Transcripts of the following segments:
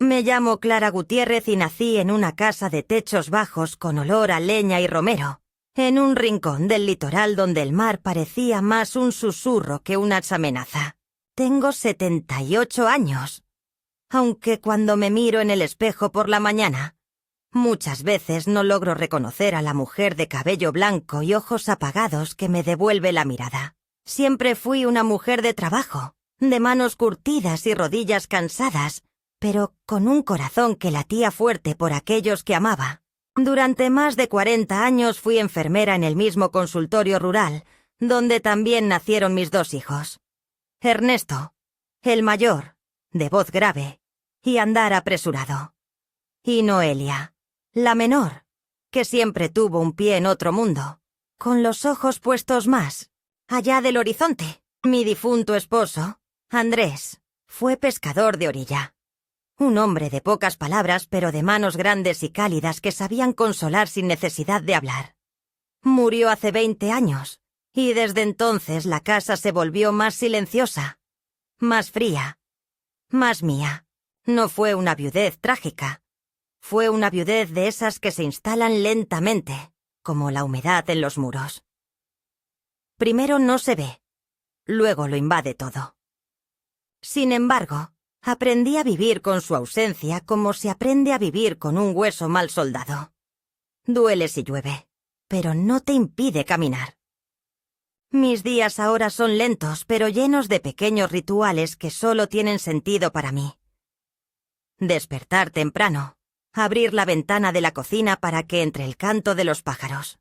Me llamo Clara Gutiérrez y nací en una casa de techos bajos con olor a leña y romero, en un rincón del litoral donde el mar parecía más un susurro que una amenaza. Tengo 78 años, aunque cuando me miro en el espejo por la mañana, muchas veces no logro reconocer a la mujer de cabello blanco y ojos apagados que me devuelve la mirada. Siempre fui una mujer de trabajo, de manos curtidas y rodillas cansadas, pero con un corazón que latía fuerte por aquellos que amaba. Durante más de 40 años fui enfermera en el mismo consultorio rural, donde también nacieron mis 2 hijos. Ernesto, el mayor, de voz grave, y andar apresurado. Y Noelia, la menor, que siempre tuvo un pie en otro mundo, con los ojos puestos más allá del horizonte. Mi difunto esposo, Andrés, fue pescador de orilla. Un hombre de pocas palabras pero de manos grandes y cálidas que sabían consolar sin necesidad de hablar. Murió hace 20 años, y desde entonces la casa se volvió más silenciosa, más fría, más mía. No fue una viudez trágica. Fue una viudez de esas que se instalan lentamente, como la humedad en los muros. Primero no se ve, luego lo invade todo. Sin embargo, aprendí a vivir con su ausencia como se aprende a vivir con un hueso mal soldado. Duele si llueve, pero no te impide caminar. Mis días ahora son lentos, pero llenos de pequeños rituales que solo tienen sentido para mí. Despertar temprano, abrir la ventana de la cocina para que entre el canto de los pájaros.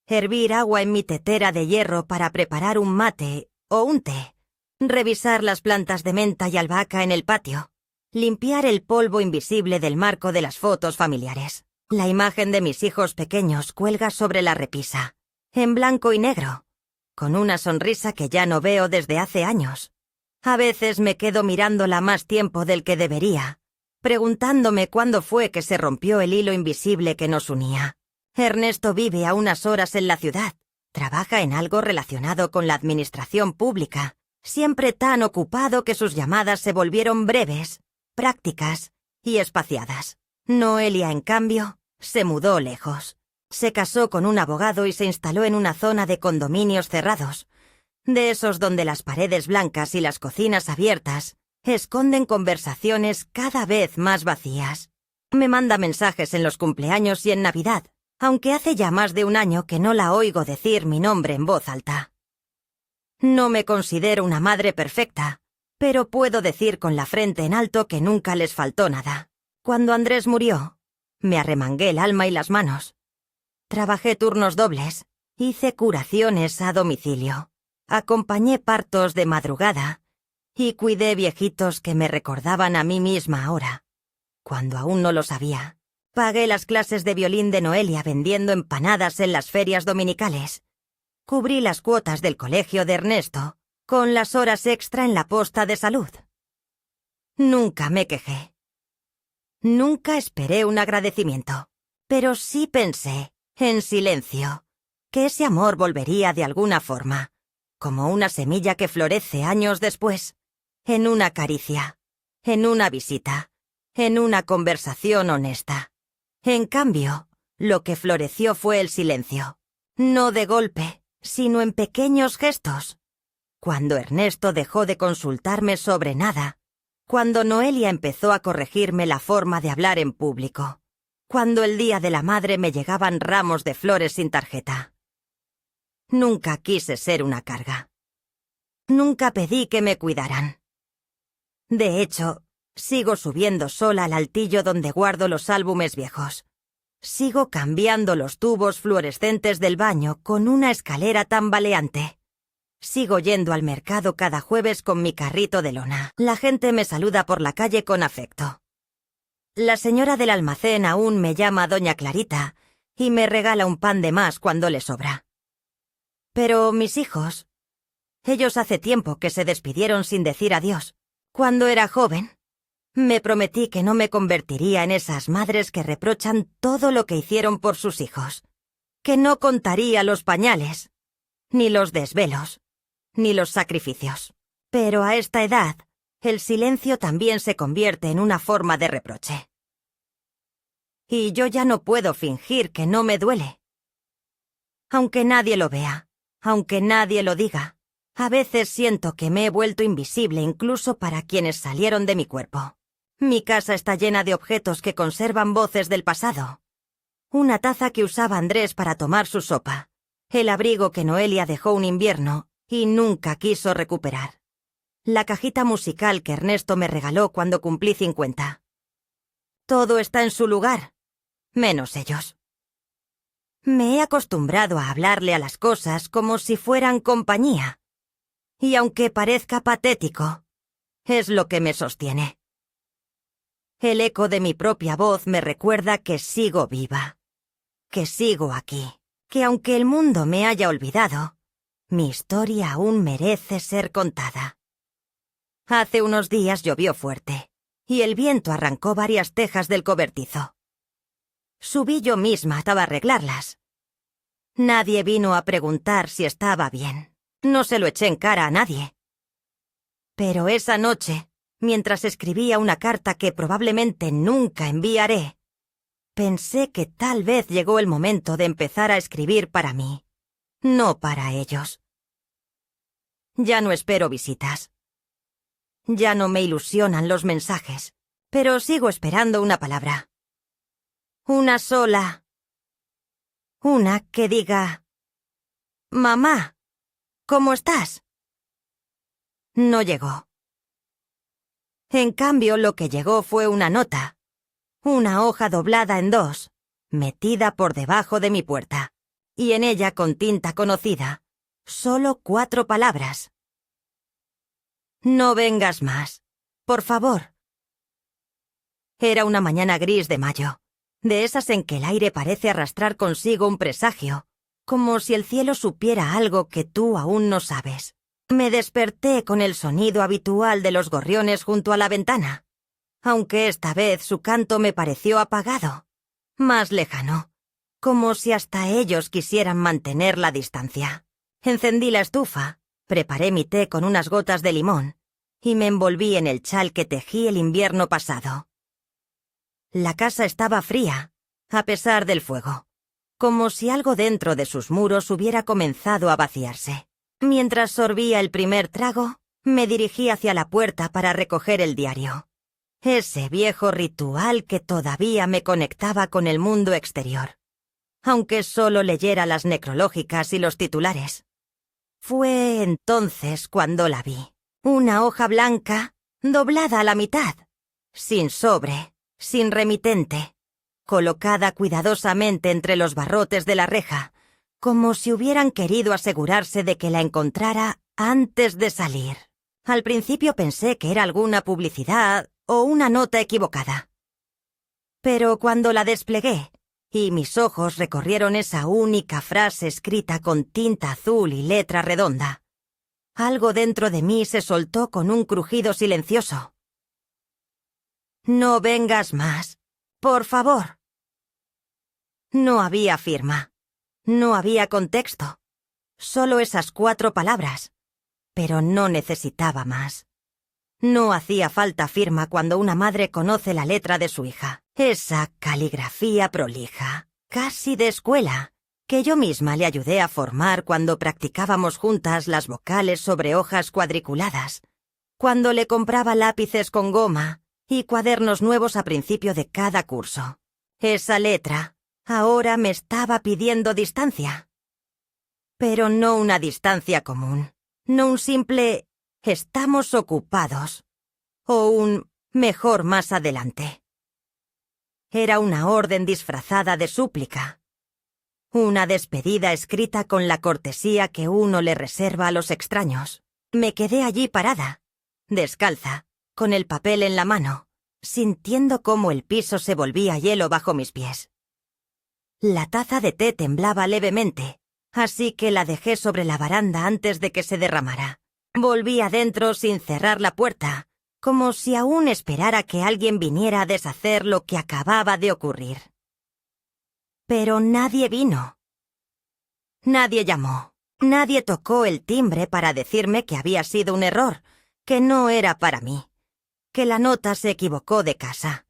Hervir agua en mi tetera de hierro para preparar un mate o un té. Revisar las plantas de menta y albahaca en el patio. Limpiar el polvo invisible del marco de las fotos familiares. La imagen de mis hijos pequeños cuelga sobre la repisa, en blanco y negro, con una sonrisa que ya no veo desde hace años. A veces me quedo mirándola más tiempo del que debería, preguntándome cuándo fue que se rompió el hilo invisible que nos unía. Ernesto vive a unas horas en la ciudad, trabaja en algo relacionado con la administración pública, siempre tan ocupado que sus llamadas se volvieron breves, prácticas y espaciadas. Noelia, en cambio, se mudó lejos. Se casó con un abogado y se instaló en una zona de condominios cerrados, de esos donde las paredes blancas y las cocinas abiertas esconden conversaciones cada vez más vacías. Me manda mensajes en los cumpleaños y en Navidad, aunque hace ya más de un año que no la oigo decir mi nombre en voz alta. No me considero una madre perfecta, pero puedo decir con la frente en alto que nunca les faltó nada. Cuando Andrés murió, me arremangué el alma y las manos. Trabajé turnos dobles, hice curaciones a domicilio, acompañé partos de madrugada y cuidé viejitos que me recordaban a mí misma ahora, cuando aún no lo sabía. Pagué las clases de violín de Noelia vendiendo empanadas en las ferias dominicales. Cubrí las cuotas del colegio de Ernesto con las horas extra en la posta de salud. Nunca me quejé. Nunca esperé un agradecimiento, pero sí pensé, en silencio, que ese amor volvería de alguna forma, como una semilla que florece años después, en una caricia, en una visita, en una conversación honesta. En cambio, lo que floreció fue el silencio, no de golpe, sino en pequeños gestos. Cuando Ernesto dejó de consultarme sobre nada, cuando Noelia empezó a corregirme la forma de hablar en público, cuando el día de la madre me llegaban ramos de flores sin tarjeta. Nunca quise ser una carga. Nunca pedí que me cuidaran. De hecho, sigo subiendo sola al altillo donde guardo los álbumes viejos. Sigo cambiando los tubos fluorescentes del baño con una escalera tambaleante. Sigo yendo al mercado cada jueves con mi carrito de lona. La gente me saluda por la calle con afecto. La señora del almacén aún me llama Doña Clarita y me regala un pan de más cuando le sobra. Pero mis hijos, ellos hace tiempo que se despidieron sin decir adiós. Cuando era joven, me prometí que no me convertiría en esas madres que reprochan todo lo que hicieron por sus hijos, que no contaría los pañales, ni los desvelos, ni los sacrificios. Pero a esta edad, el silencio también se convierte en una forma de reproche. Y yo ya no puedo fingir que no me duele. Aunque nadie lo vea, aunque nadie lo diga, a veces siento que me he vuelto invisible incluso para quienes salieron de mi cuerpo. Mi casa está llena de objetos que conservan voces del pasado. Una taza que usaba Andrés para tomar su sopa, el abrigo que Noelia dejó un invierno y nunca quiso recuperar, la cajita musical que Ernesto me regaló cuando cumplí 50. Todo está en su lugar, menos ellos. Me he acostumbrado a hablarle a las cosas como si fueran compañía. Y aunque parezca patético, es lo que me sostiene. El eco de mi propia voz me recuerda que sigo viva, que sigo aquí, que aunque el mundo me haya olvidado, mi historia aún merece ser contada. Hace unos días llovió fuerte, y el viento arrancó varias tejas del cobertizo. Subí yo misma para arreglarlas. Nadie vino a preguntar si estaba bien. No se lo eché en cara a nadie. Pero esa noche, mientras escribía una carta que probablemente nunca enviaré, pensé que tal vez llegó el momento de empezar a escribir para mí, no para ellos. Ya no espero visitas. Ya no me ilusionan los mensajes, pero sigo esperando una palabra. Una sola. Una que diga: «Mamá, ¿cómo estás?». No llegó. En cambio, lo que llegó fue una nota, una hoja doblada en dos, metida por debajo de mi puerta, y en ella, con tinta conocida, solo 4 palabras. «No vengas más, por favor». Era una mañana gris de mayo, de esas en que el aire parece arrastrar consigo un presagio, como si el cielo supiera algo que tú aún no sabes. Me desperté con el sonido habitual de los gorriones junto a la ventana, aunque esta vez su canto me pareció apagado, más lejano, como si hasta ellos quisieran mantener la distancia. Encendí la estufa, preparé mi té con unas gotas de limón y me envolví en el chal que tejí el invierno pasado. La casa estaba fría, a pesar del fuego, como si algo dentro de sus muros hubiera comenzado a vaciarse. Mientras sorbía el primer trago, me dirigí hacia la puerta para recoger el diario. Ese viejo ritual que todavía me conectaba con el mundo exterior, aunque solo leyera las necrológicas y los titulares. Fue entonces cuando la vi. Una hoja blanca, doblada a la mitad, sin sobre, sin remitente, colocada cuidadosamente entre los barrotes de la reja, como si hubieran querido asegurarse de que la encontrara antes de salir. Al principio pensé que era alguna publicidad o una nota equivocada. Pero cuando la desplegué y mis ojos recorrieron esa única frase escrita con tinta azul y letra redonda, algo dentro de mí se soltó con un crujido silencioso. «No vengas más, por favor». No había firma. No había contexto, solo esas 4 palabras, pero no necesitaba más. No hacía falta firma cuando una madre conoce la letra de su hija, esa caligrafía prolija, casi de escuela, que yo misma le ayudé a formar cuando practicábamos juntas las vocales sobre hojas cuadriculadas, cuando le compraba lápices con goma y cuadernos nuevos a principio de cada curso. Esa letra ahora me estaba pidiendo distancia. Pero no una distancia común, no un simple «estamos ocupados» o un «mejor más adelante». Era una orden disfrazada de súplica, una despedida escrita con la cortesía que uno le reserva a los extraños. Me quedé allí parada, descalza, con el papel en la mano, sintiendo cómo el piso se volvía hielo bajo mis pies. La taza de té temblaba levemente, así que la dejé sobre la baranda antes de que se derramara. Volví adentro sin cerrar la puerta, como si aún esperara que alguien viniera a deshacer lo que acababa de ocurrir. Pero nadie vino. Nadie llamó. Nadie tocó el timbre para decirme que había sido un error, que no era para mí, que la nota se equivocó de casa.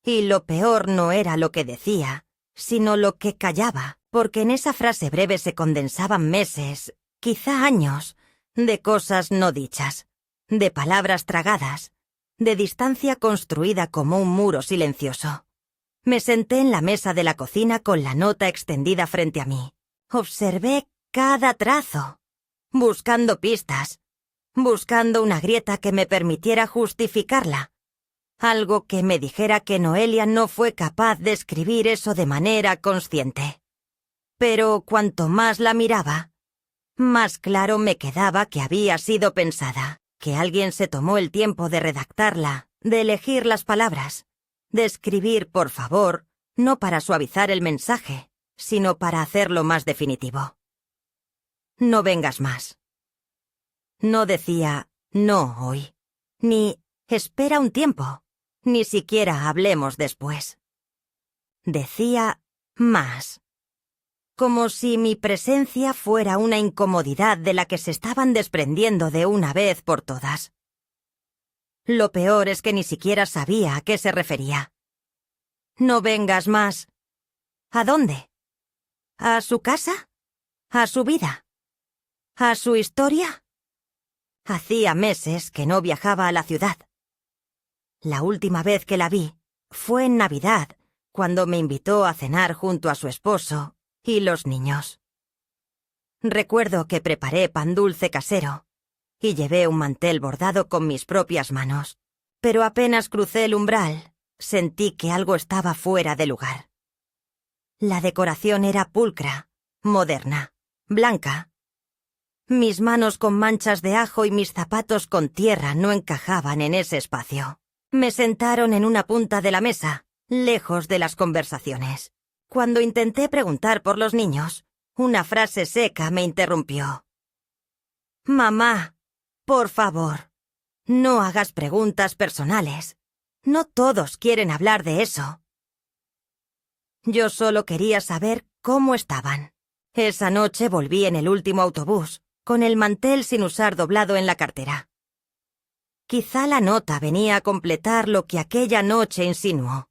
Y lo peor no era lo que decía, sino lo que callaba, porque en esa frase breve se condensaban meses, quizá años, de cosas no dichas, de palabras tragadas, de distancia construida como un muro silencioso. Me senté en la mesa de la cocina con la nota extendida frente a mí. Observé cada trazo, buscando pistas, buscando una grieta que me permitiera justificarla. Algo que me dijera que Noelia no fue capaz de escribir eso de manera consciente. Pero cuanto más la miraba, más claro me quedaba que había sido pensada, que alguien se tomó el tiempo de redactarla, de elegir las palabras, de escribir por favor, no para suavizar el mensaje, sino para hacerlo más definitivo. No vengas más. No decía no hoy, ni espera un tiempo, ni siquiera hablemos después. Decía más. Como si mi presencia fuera una incomodidad de la que se estaban desprendiendo de una vez por todas. Lo peor es que ni siquiera sabía a qué se refería. No vengas más. ¿A dónde? ¿A su casa? ¿A su vida? ¿A su historia? Hacía meses que no viajaba a la ciudad. La última vez que la vi fue en Navidad, cuando me invitó a cenar junto a su esposo y los niños. Recuerdo que preparé pan dulce casero y llevé un mantel bordado con mis propias manos, pero apenas crucé el umbral, sentí que algo estaba fuera de lugar. La decoración era pulcra, moderna, blanca. Mis manos con manchas de ajo y mis zapatos con tierra no encajaban en ese espacio. Me sentaron en una punta de la mesa, lejos de las conversaciones. Cuando intenté preguntar por los niños, una frase seca me interrumpió. «Mamá, por favor, no hagas preguntas personales. No todos quieren hablar de eso». Yo solo quería saber cómo estaban. Esa noche volví en el último autobús, con el mantel sin usar doblado en la cartera. Quizá la nota venía a completar lo que aquella noche insinuó.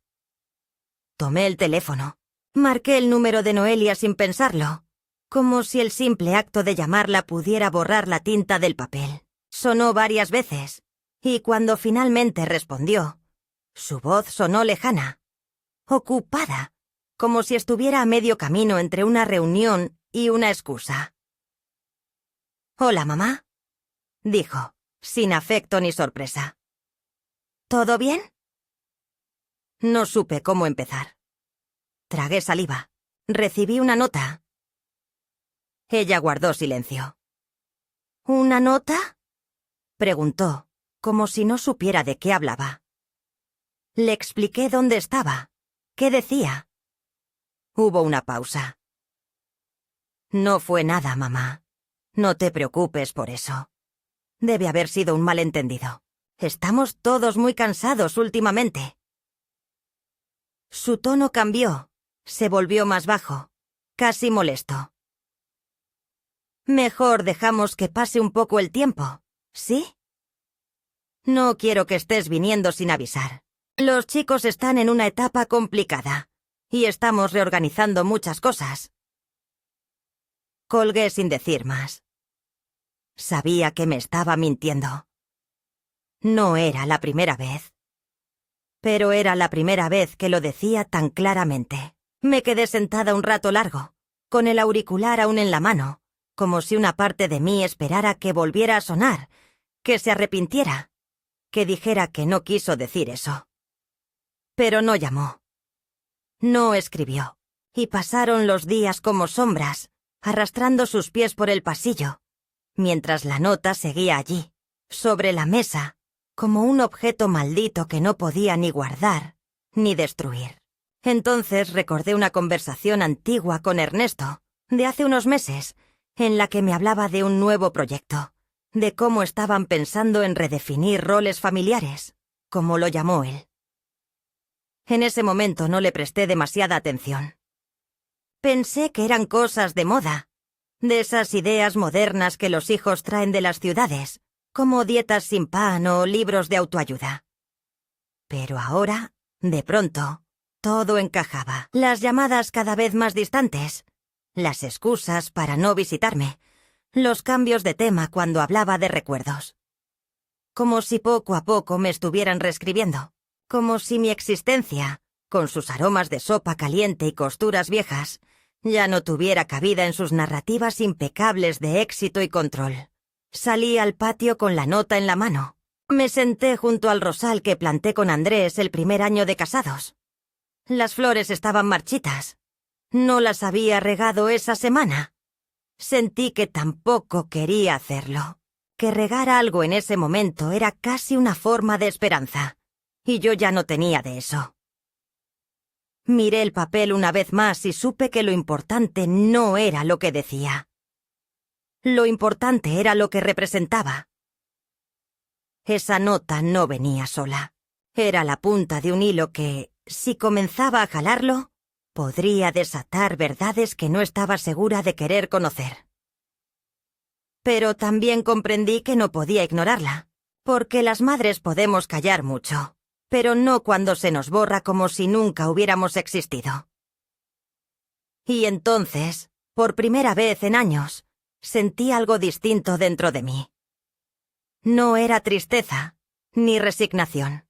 Tomé el teléfono. Marqué el número de Noelia sin pensarlo, como si el simple acto de llamarla pudiera borrar la tinta del papel. Sonó varias veces, y cuando finalmente respondió, su voz sonó lejana, ocupada, como si estuviera a medio camino entre una reunión y una excusa. «Hola, mamá», dijo, sin afecto ni sorpresa. «¿Todo bien?» No supe cómo empezar. Tragué saliva. Recibí una nota. Ella guardó silencio. «¿Una nota?», preguntó, como si no supiera de qué hablaba. Le expliqué dónde estaba, qué decía. Hubo una pausa. «No fue nada, mamá. No te preocupes por eso. Debe haber sido un malentendido. Estamos todos muy cansados últimamente». Su tono cambió, se volvió más bajo, casi molesto. «Mejor dejamos que pase un poco el tiempo, ¿sí? No quiero que estés viniendo sin avisar. Los chicos están en una etapa complicada y estamos reorganizando muchas cosas». Colgué sin decir más. Sabía que me estaba mintiendo. No era la primera vez. Pero era la primera vez que lo decía tan claramente. Me quedé sentada un rato largo, con el auricular aún en la mano, como si una parte de mí esperara que volviera a sonar, que se arrepintiera, que dijera que no quiso decir eso. Pero no llamó. No escribió, y pasaron los días como sombras, arrastrando sus pies por el pasillo, mientras la nota seguía allí, sobre la mesa, como un objeto maldito que no podía ni guardar, ni destruir. Entonces recordé una conversación antigua con Ernesto, de hace unos meses, en la que me hablaba de un nuevo proyecto, de cómo estaban pensando en redefinir roles familiares, como lo llamó él. En ese momento no le presté demasiada atención. Pensé que eran cosas de moda, de esas ideas modernas que los hijos traen de las ciudades, como dietas sin pan o libros de autoayuda. Pero ahora, de pronto, todo encajaba. Las llamadas cada vez más distantes, las excusas para no visitarme, los cambios de tema cuando hablaba de recuerdos. Como si poco a poco me estuvieran reescribiendo. Como si mi existencia, con sus aromas de sopa caliente y costuras viejas, ya no tuviera cabida en sus narrativas impecables de éxito y control. Salí al patio con la nota en la mano. Me senté junto al rosal que planté con Andrés el primer año de casados. Las flores estaban marchitas. No las había regado esa semana. Sentí que tampoco quería hacerlo. Que regar algo en ese momento era casi una forma de esperanza. Y yo ya no tenía de eso. Miré el papel una vez más y supe que lo importante no era lo que decía. Lo importante era lo que representaba. Esa nota no venía sola. Era la punta de un hilo que, si comenzaba a jalarlo, podría desatar verdades que no estaba segura de querer conocer. Pero también comprendí que no podía ignorarla, porque las madres podemos callar mucho, pero no cuando se nos borra como si nunca hubiéramos existido. Y entonces, por primera vez en años, sentí algo distinto dentro de mí. No era tristeza, ni resignación.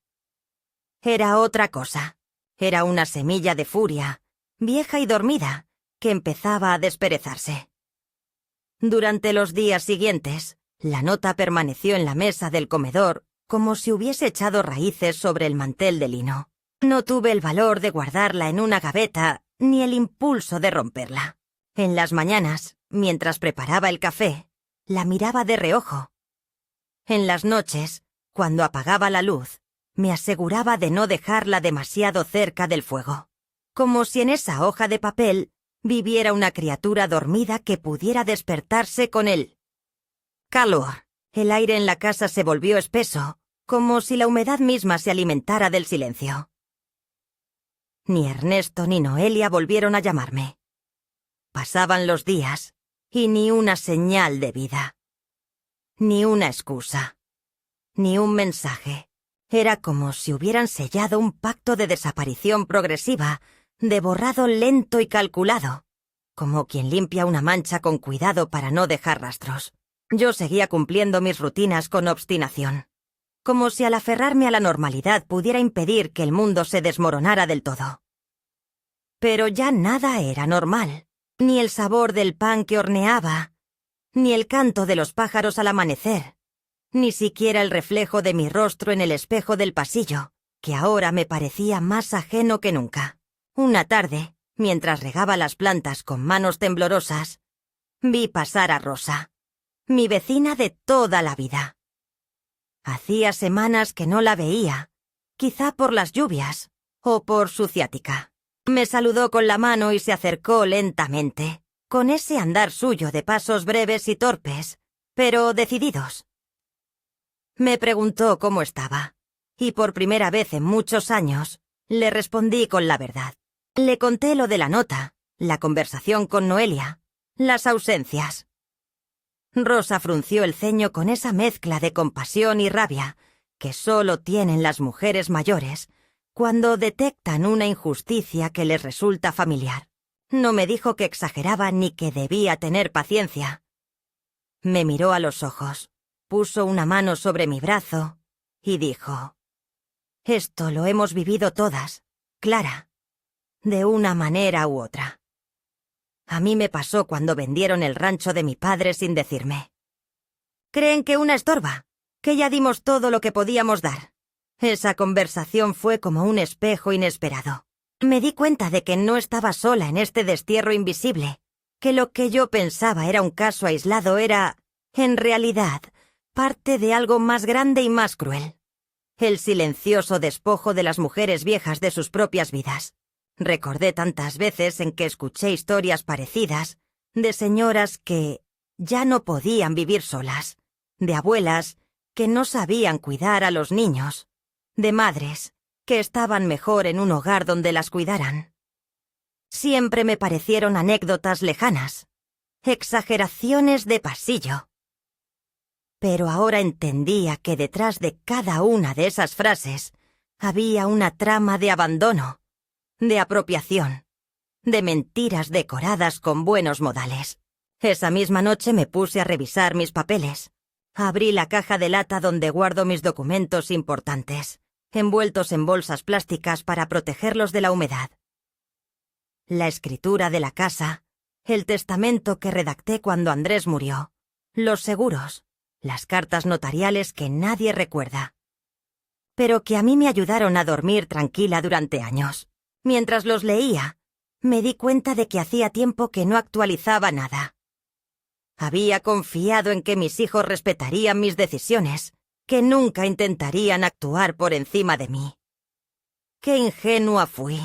Era otra cosa. Era una semilla de furia, vieja y dormida, que empezaba a desperezarse. Durante los días siguientes, la nota permaneció en la mesa del comedor como si hubiese echado raíces sobre el mantel de lino. No tuve el valor de guardarla en una gaveta ni el impulso de romperla. En las mañanas, mientras preparaba el café, la miraba de reojo. En las noches, cuando apagaba la luz, me aseguraba de no dejarla demasiado cerca del fuego, como si en esa hoja de papel viviera una criatura dormida que pudiera despertarse con el calor. El aire en la casa se volvió espeso, como si la humedad misma se alimentara del silencio. Ni Ernesto ni Noelia volvieron a llamarme. Pasaban los días, y ni una señal de vida. Ni una excusa. Ni un mensaje. Era como si hubieran sellado un pacto de desaparición progresiva, de borrado lento y calculado, como quien limpia una mancha con cuidado para no dejar rastros. Yo seguía cumpliendo mis rutinas con obstinación, como si al aferrarme a la normalidad pudiera impedir que el mundo se desmoronara del todo. Pero ya nada era normal, ni el sabor del pan que horneaba, ni el canto de los pájaros al amanecer, ni siquiera el reflejo de mi rostro en el espejo del pasillo, que ahora me parecía más ajeno que nunca. Una tarde, mientras regaba las plantas con manos temblorosas, vi pasar a Rosa, mi vecina de toda la vida. Hacía semanas que no la veía, quizá por las lluvias o por su ciática. Me saludó con la mano y se acercó lentamente, con ese andar suyo de pasos breves y torpes, pero decididos. Me preguntó cómo estaba, y por primera vez en muchos años, le respondí con la verdad. Le conté lo de la nota, la conversación con Noelia, las ausencias. Rosa frunció el ceño con esa mezcla de compasión y rabia que solo tienen las mujeres mayores cuando detectan una injusticia que les resulta familiar. No me dijo que exageraba ni que debía tener paciencia. Me miró a los ojos, puso una mano sobre mi brazo y dijo: «Esto lo hemos vivido todas, Clara, de una manera u otra. A mí me pasó cuando vendieron el rancho de mi padre sin decirme. Creen que una estorba, que ya dimos todo lo que podíamos dar». Esa conversación fue como un espejo inesperado. Me di cuenta de que no estaba sola en este destierro invisible, que lo que yo pensaba era un caso aislado era, en realidad, parte de algo más grande y más cruel. El silencioso despojo de las mujeres viejas de sus propias vidas. Recordé tantas veces en que escuché historias parecidas, de señoras que ya no podían vivir solas, de abuelas que no sabían cuidar a los niños, de madres que estaban mejor en un hogar donde las cuidaran. Siempre me parecieron anécdotas lejanas, exageraciones de pasillo. Pero ahora entendía que detrás de cada una de esas frases Había una trama de abandono, de apropiación, de mentiras decoradas con buenos modales. Esa misma noche me puse a revisar mis papeles. Abrí la caja de lata donde guardo mis documentos importantes, envueltos en bolsas plásticas para protegerlos de la humedad. La escritura de la casa, el testamento que redacté cuando Andrés murió, los seguros, las cartas notariales que nadie recuerda, pero que a mí me ayudaron a dormir tranquila durante años. Mientras los leía, me di cuenta de que hacía tiempo que no actualizaba nada. Había confiado en que mis hijos respetarían mis decisiones, que nunca intentarían actuar por encima de mí. ¡Qué ingenua fui!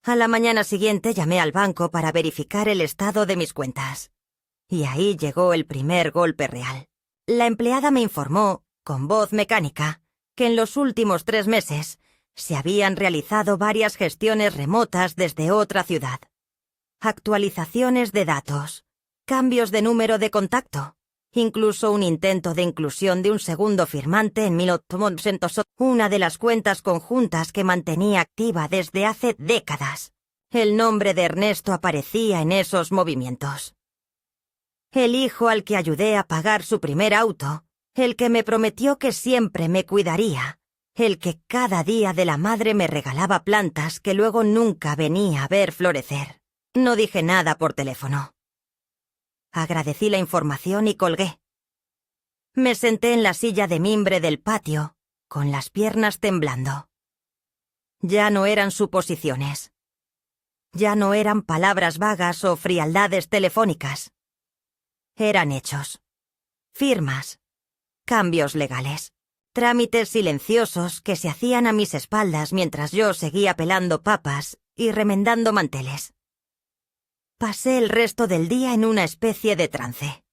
A la mañana siguiente llamé al banco para verificar el estado de mis cuentas. Y ahí llegó el primer golpe real. La empleada me informó, con voz mecánica, que en los últimos 3 meses se habían realizado varias gestiones remotas desde otra ciudad. Actualizaciones de datos, cambios de número de contacto, incluso un intento de inclusión de un segundo firmante en una de las cuentas conjuntas que mantenía activa desde hace décadas. El nombre de Ernesto aparecía en esos movimientos. El hijo al que ayudé a pagar su primer auto, el que me prometió que siempre me cuidaría, el que cada día de la madre me regalaba plantas que luego nunca venía a ver florecer. No dije nada por teléfono. Agradecí la información y colgué. Me senté en la silla de mimbre del patio, con las piernas temblando. Ya no eran suposiciones. Ya no eran palabras vagas o frialdades telefónicas. Eran hechos. Firmas. Cambios legales. Trámites silenciosos que se hacían a mis espaldas mientras yo seguía pelando papas y remendando manteles. Pasé el resto del día en una especie de trance.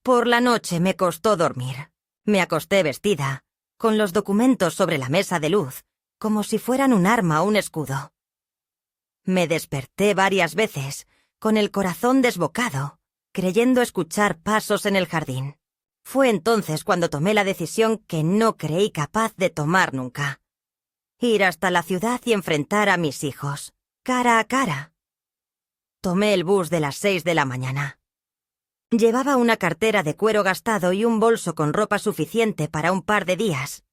Por la noche me costó dormir. Me acosté vestida, con los documentos sobre la mesa de luz, como si fueran un arma o un escudo. Me desperté varias veces, con el corazón desbocado, creyendo escuchar pasos en el jardín. Fue entonces cuando tomé la decisión que no creí capaz de tomar nunca. Ir hasta la ciudad y enfrentar a mis hijos, cara a cara. Tomé el bus de las 6 de la mañana. Llevaba una cartera de cuero gastado y un bolso con ropa suficiente para un par de días.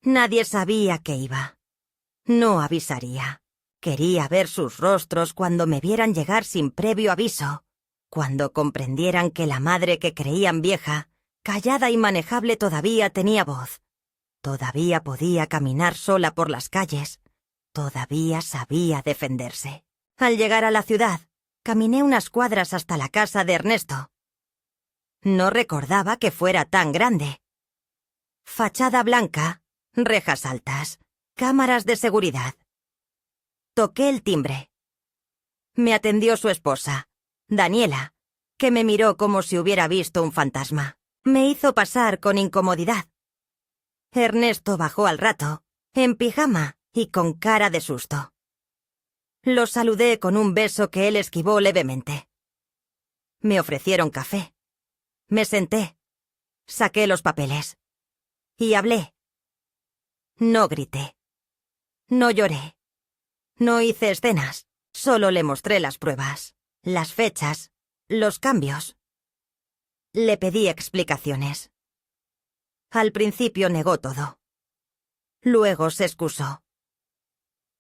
Nadie sabía que iba. No avisaría. Quería ver sus rostros cuando me vieran llegar sin previo aviso, cuando comprendieran que la madre que creían vieja, callada y manejable todavía tenía voz. Todavía podía caminar sola por las calles. Todavía sabía defenderse. Al llegar a la ciudad, caminé unas cuadras hasta la casa de Ernesto. No recordaba que fuera tan grande. Fachada blanca, rejas altas, cámaras de seguridad. Toqué el timbre. Me atendió su esposa, Daniela, que me miró como si hubiera visto un fantasma. Me hizo pasar con incomodidad. Ernesto bajó al rato, en pijama y con cara de susto. Lo saludé con un beso que él esquivó levemente. Me ofrecieron café. Me senté. Saqué los papeles. Y hablé. No grité. No lloré. No hice escenas. Solo le mostré las pruebas, las fechas, los cambios. Le pedí explicaciones. Al principio negó todo. Luego se excusó.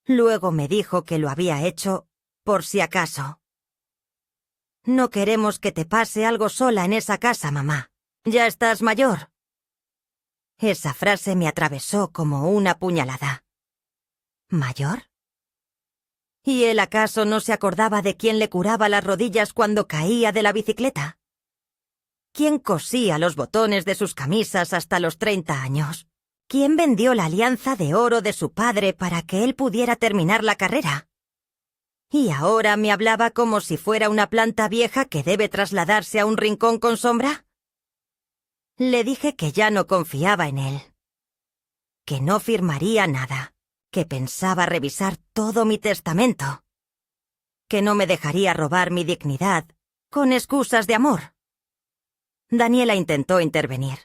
Luego me dijo que lo había hecho por si acaso. No queremos que te pase algo sola en esa casa, mamá. Ya estás mayor. Esa frase me atravesó como una puñalada. ¿Mayor? ¿Y él acaso no se acordaba de quién le curaba las rodillas cuando caía de la bicicleta? ¿Quién cosía los botones de sus camisas hasta los 30 años? ¿Quién vendió la alianza de oro de su padre para que él pudiera terminar la carrera? Y ahora me hablaba como si fuera una planta vieja que debe trasladarse a un rincón con sombra. Le dije que ya no confiaba en él, que no firmaría nada, que pensaba revisar todo mi testamento, que no me dejaría robar mi dignidad con excusas de amor. Daniela intentó intervenir.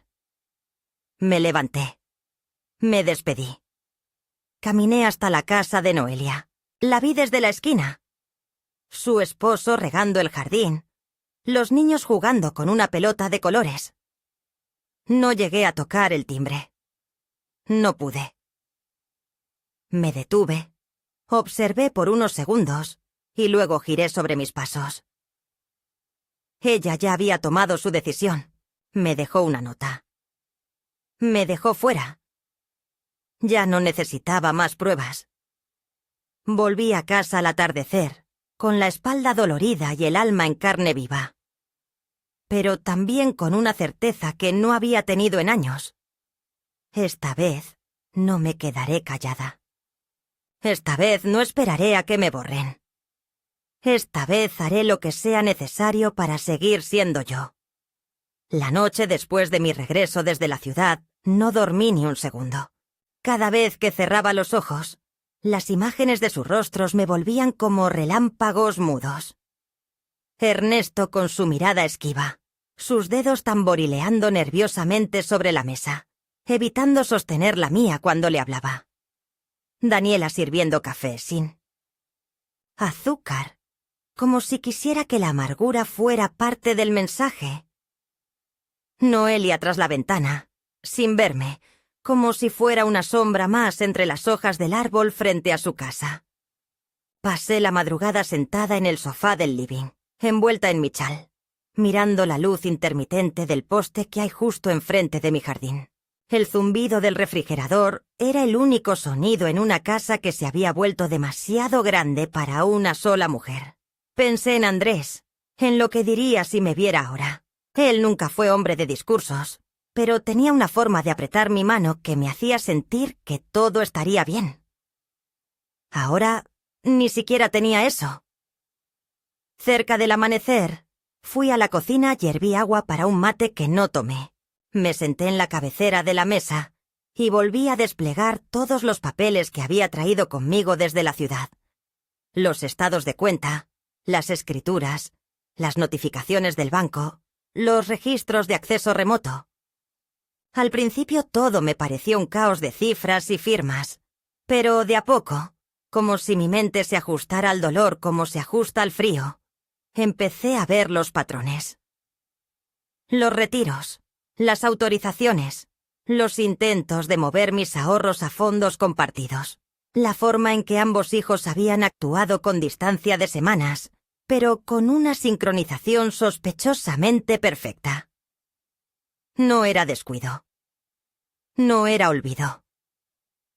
Me levanté. Me despedí. Caminé hasta la casa de Noelia. La vi desde la esquina. Su esposo regando el jardín. Los niños jugando con una pelota de colores. No llegué a tocar el timbre. No pude. Me detuve, observé por unos segundos y luego giré sobre mis pasos. Ella ya había tomado su decisión. Me dejó una nota. Me dejó fuera. Ya no necesitaba más pruebas. Volví a casa al atardecer, con la espalda dolorida y el alma en carne viva. Pero también con una certeza que no había tenido en años. Esta vez no me quedaré callada. Esta vez no esperaré a que me borren. Esta vez haré lo que sea necesario para seguir siendo yo. La noche después de mi regreso desde la ciudad, no dormí ni un segundo. Cada vez que cerraba los ojos, las imágenes de sus rostros me volvían como relámpagos mudos. Ernesto con su mirada esquiva, sus dedos tamborileando nerviosamente sobre la mesa, evitando sostener la mía cuando le hablaba. Daniela sirviendo café sin azúcar, como si quisiera que la amargura fuera parte del mensaje. Noelia tras la ventana, sin verme, como si fuera una sombra más entre las hojas del árbol frente a su casa. Pasé la madrugada sentada en el sofá del living, envuelta en mi chal, mirando la luz intermitente del poste que hay justo enfrente de mi jardín. El zumbido del refrigerador era el único sonido en una casa que se había vuelto demasiado grande para una sola mujer. Pensé en Andrés, en lo que diría si me viera ahora. Él nunca fue hombre de discursos, pero tenía una forma de apretar mi mano que me hacía sentir que todo estaría bien. Ahora ni siquiera tenía eso. Cerca del amanecer, fui a la cocina y herví agua para un mate que no tomé. Me senté en la cabecera de la mesa y volví a desplegar todos los papeles que había traído conmigo desde la ciudad. Los estados de cuenta, las escrituras, las notificaciones del banco, los registros de acceso remoto. Al principio todo me pareció un caos de cifras y firmas, pero de a poco, como si mi mente se ajustara al dolor como se ajusta al frío, empecé a ver los patrones. Los retiros, las autorizaciones, los intentos de mover mis ahorros a fondos compartidos, la forma en que ambos hijos habían actuado con distancia de semanas, pero con una sincronización sospechosamente perfecta. No era descuido. No era olvido.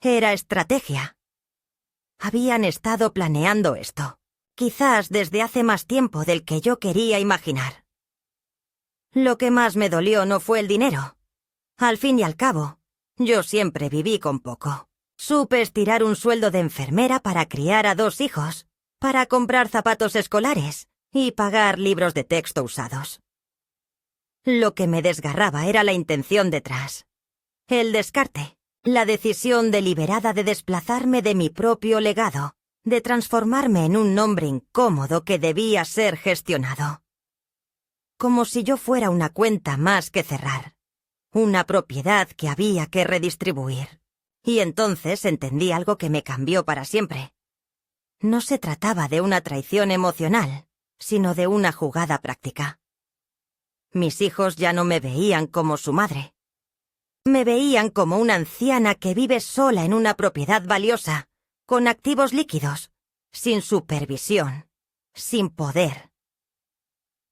Era estrategia. Habían estado planeando esto, quizás desde hace más tiempo del que yo quería imaginar. Lo que más me dolió no fue el dinero. Al fin y al cabo, yo siempre viví con poco. Supe estirar un sueldo de enfermera para criar a 2 hijos, para comprar zapatos escolares y pagar libros de texto usados. Lo que me desgarraba era la intención detrás. El descarte, la decisión deliberada de desplazarme de mi propio legado, de transformarme en un nombre incómodo que debía ser gestionado. Como si yo fuera una cuenta más que cerrar, una propiedad que había que redistribuir. Y entonces entendí algo que me cambió para siempre. No se trataba de una traición emocional, sino de una jugada práctica. Mis hijos ya no me veían como su madre. Me veían como una anciana que vive sola en una propiedad valiosa, con activos líquidos, sin supervisión, sin poder.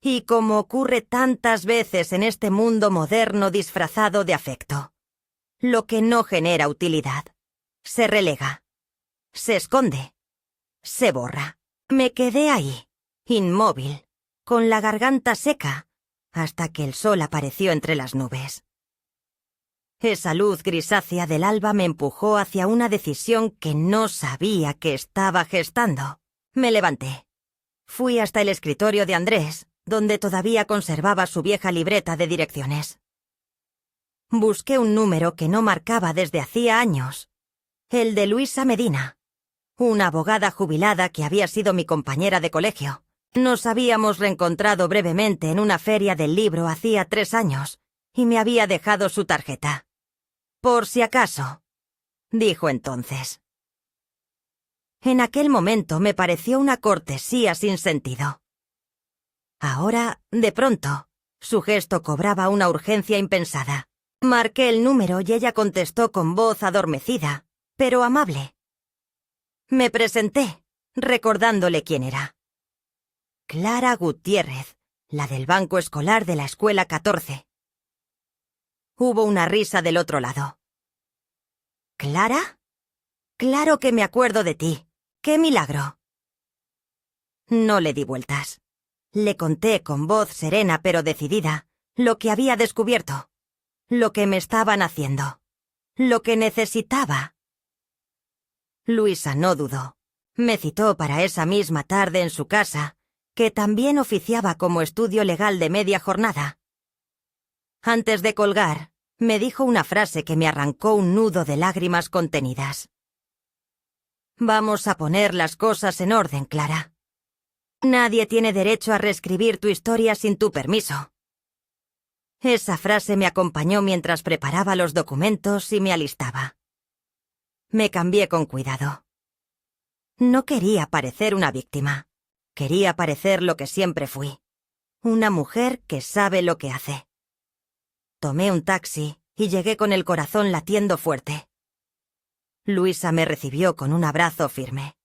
Y como ocurre tantas veces en este mundo moderno disfrazado de afecto, lo que no genera utilidad se relega, se esconde, se borra. Me quedé ahí, inmóvil, con la garganta seca, hasta que el sol apareció entre las nubes. Esa luz grisácea del alba me empujó hacia una decisión que no sabía que estaba gestando. Me levanté. Fui hasta el escritorio de Andrés, donde todavía conservaba su vieja libreta de direcciones. Busqué un número que no marcaba desde hacía años. El de Luisa Medina, una abogada jubilada que había sido mi compañera de colegio. Nos habíamos reencontrado brevemente en una feria del libro hacía 3 años, y me había dejado su tarjeta. «Por si acaso», dijo entonces. En aquel momento me pareció una cortesía sin sentido. Ahora, de pronto, su gesto cobraba una urgencia impensada. Marqué el número y ella contestó con voz adormecida, pero amable. Me presenté, recordándole quién era. Clara Gutiérrez, la del banco escolar de la escuela 14. Hubo una risa del otro lado. ¿Clara? Claro que me acuerdo de ti. ¡Qué milagro! No le di vueltas. Le conté con voz serena pero decidida lo que había descubierto, lo que me estaban haciendo, lo que necesitaba. Luisa no dudó. Me citó para esa misma tarde en su casa, que también oficiaba como estudio legal de media jornada. Antes de colgar, me dijo una frase que me arrancó un nudo de lágrimas contenidas. Vamos a poner las cosas en orden, Clara. Nadie tiene derecho a reescribir tu historia sin tu permiso. Esa frase me acompañó mientras preparaba los documentos y me alistaba. Me cambié con cuidado. No quería parecer una víctima. Quería parecer lo que siempre fui. Una mujer que sabe lo que hace. Tomé un taxi y llegué con el corazón latiendo fuerte. Luisa me recibió con un abrazo firme.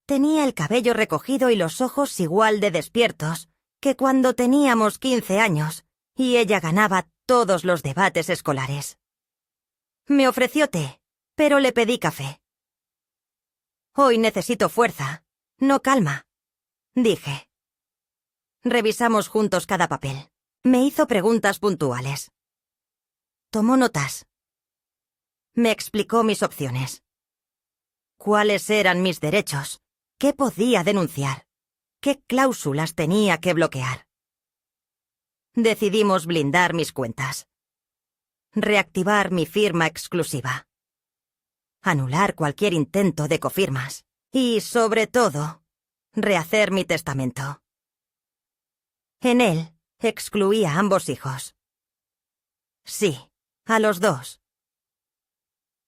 Tenía el cabello recogido y los ojos igual de despiertos que cuando teníamos 15 años y ella ganaba todos los debates escolares. Me ofreció té, pero le pedí café. Hoy necesito fuerza, no calma, dije. Revisamos juntos cada papel. Me hizo preguntas puntuales. Tomó notas. Me explicó mis opciones. ¿Cuáles eran mis derechos? ¿Qué podía denunciar? ¿Qué cláusulas tenía que bloquear? Decidimos blindar mis cuentas. Reactivar mi firma exclusiva. Anular cualquier intento de cofirmas. Y, sobre todo, rehacer mi testamento. En él, excluí a ambos hijos. Sí, a los dos.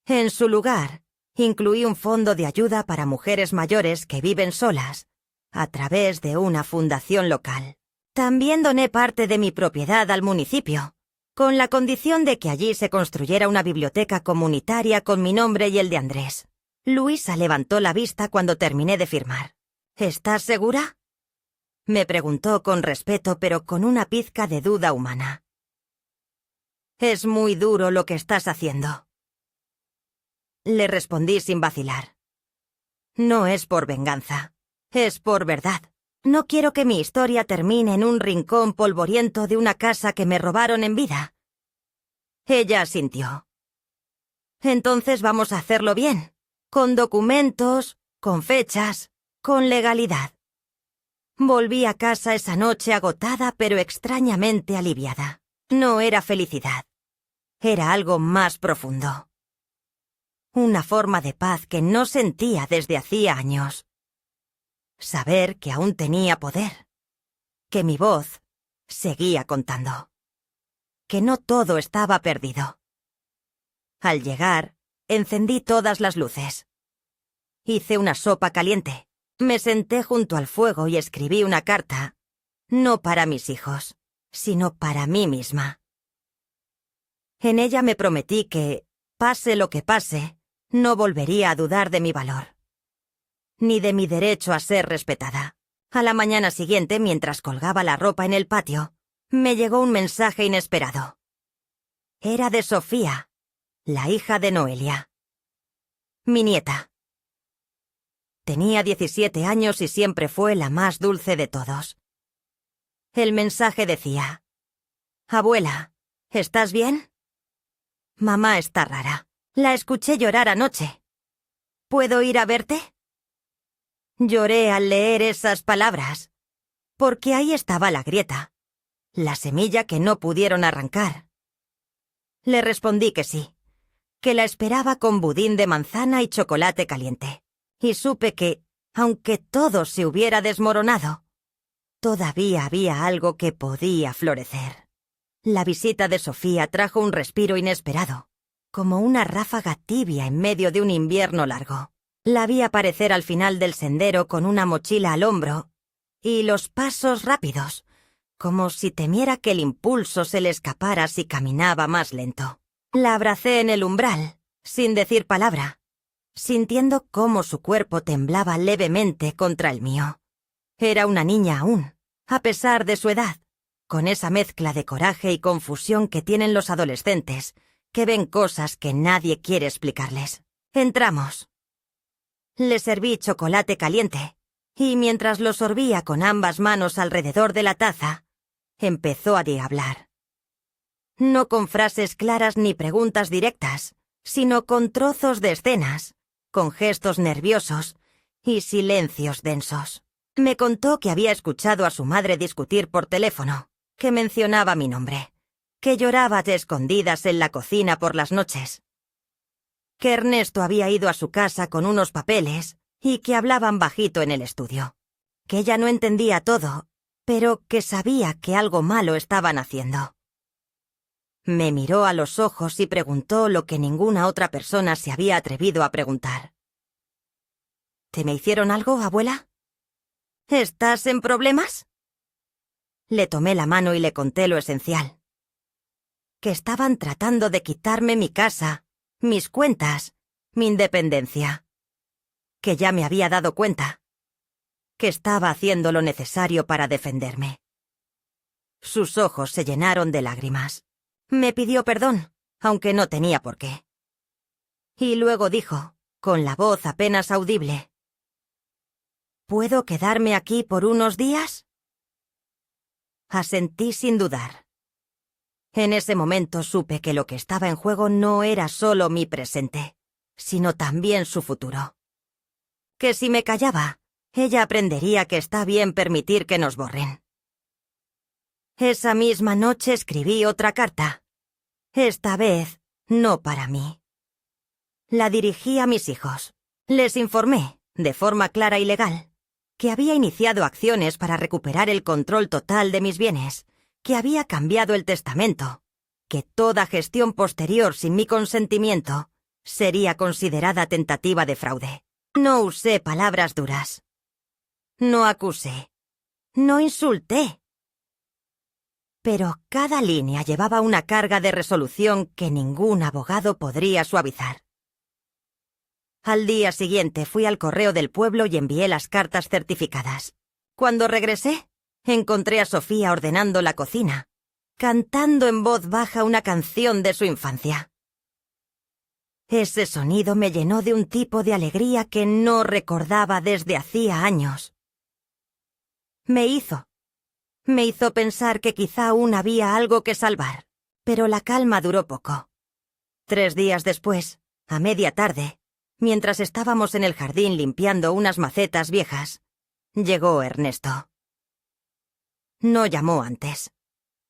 En su lugar, incluí un fondo de ayuda para mujeres mayores que viven solas, a través de una fundación local. También doné parte de mi propiedad al municipio, con la condición de que allí se construyera una biblioteca comunitaria con mi nombre y el de Andrés. Luisa levantó la vista cuando terminé de firmar. ¿Estás segura? Me preguntó con respeto, pero con una pizca de duda humana. Es muy duro lo que estás haciendo. Le respondí sin vacilar. No es por venganza, es por verdad. No quiero que mi historia termine en un rincón polvoriento de una casa que me robaron en vida. Ella asintió. Entonces vamos a hacerlo bien, con documentos, con fechas, con legalidad. Volví a casa esa noche agotada pero extrañamente aliviada. No era felicidad. Era algo más profundo. Una forma de paz que no sentía desde hacía años. Saber que aún tenía poder. Que mi voz seguía contando. Que no todo estaba perdido. Al llegar, encendí todas las luces. Hice una sopa caliente. Me senté junto al fuego y escribí una carta, no para mis hijos, sino para mí misma. En ella me prometí que, pase lo que pase, no volvería a dudar de mi valor, ni de mi derecho a ser respetada. A la mañana siguiente, mientras colgaba la ropa en el patio, me llegó un mensaje inesperado. Era de Sofía, la hija de Noelia, mi nieta. Tenía 17 años y siempre fue la más dulce de todos. El mensaje decía: Abuela, ¿estás bien? Mamá está rara. La escuché llorar anoche. ¿Puedo ir a verte? Lloré al leer esas palabras, porque ahí estaba la grieta, la semilla que no pudieron arrancar. Le respondí que sí, que la esperaba con budín de manzana y chocolate caliente. Y supe que, aunque todo se hubiera desmoronado, todavía había algo que podía florecer. La visita de Sofía trajo un respiro inesperado, como una ráfaga tibia en medio de un invierno largo. La vi aparecer al final del sendero con una mochila al hombro y los pasos rápidos, como si temiera que el impulso se le escapara si caminaba más lento. La abracé en el umbral, sin decir palabra, sintiendo cómo su cuerpo temblaba levemente contra el mío. Era una niña aún, a pesar de su edad, con esa mezcla de coraje y confusión que tienen los adolescentes, que ven cosas que nadie quiere explicarles. Entramos. Le serví chocolate caliente, y mientras lo sorbía con ambas manos alrededor de la taza, empezó a diablar. No con frases claras ni preguntas directas, sino con trozos de escenas, con gestos nerviosos y silencios densos. Me contó que había escuchado a su madre discutir por teléfono, que mencionaba mi nombre, que lloraba de escondidas en la cocina por las noches, que Ernesto había ido a su casa con unos papeles y que hablaban bajito en el estudio, que ella no entendía todo, pero que sabía que algo malo estaban haciendo. Me miró a los ojos y preguntó lo que ninguna otra persona se había atrevido a preguntar. ¿Te me hicieron algo, abuela? ¿Estás en problemas? Le tomé la mano y le conté lo esencial. Que estaban tratando de quitarme mi casa, mis cuentas, mi independencia. Que ya me había dado cuenta. Que estaba haciendo lo necesario para defenderme. Sus ojos se llenaron de lágrimas. Me pidió perdón, aunque no tenía por qué. Y luego dijo, con la voz apenas audible: ¿puedo quedarme aquí por unos días? Asentí sin dudar. En ese momento supe que lo que estaba en juego no era solo mi presente, sino también su futuro. Que si me callaba, ella aprendería que está bien permitir que nos borren. Esa misma noche escribí otra carta. Esta vez, no para mí. La dirigí a mis hijos. Les informé, de forma clara y legal, que había iniciado acciones para recuperar el control total de mis bienes, que había cambiado el testamento, que toda gestión posterior sin mi consentimiento sería considerada tentativa de fraude. No usé palabras duras. No acusé. No insulté. Pero cada línea llevaba una carga de resolución que ningún abogado podría suavizar. Al día siguiente fui al correo del pueblo y envié las cartas certificadas. Cuando regresé, encontré a Sofía ordenando la cocina, cantando en voz baja una canción de su infancia. Ese sonido me llenó de un tipo de alegría que no recordaba desde hacía años. Me hizo pensar que quizá aún había algo que salvar, pero la calma duró poco. 3 días después, a media tarde, mientras estábamos en el jardín limpiando unas macetas viejas, llegó Ernesto. No llamó antes.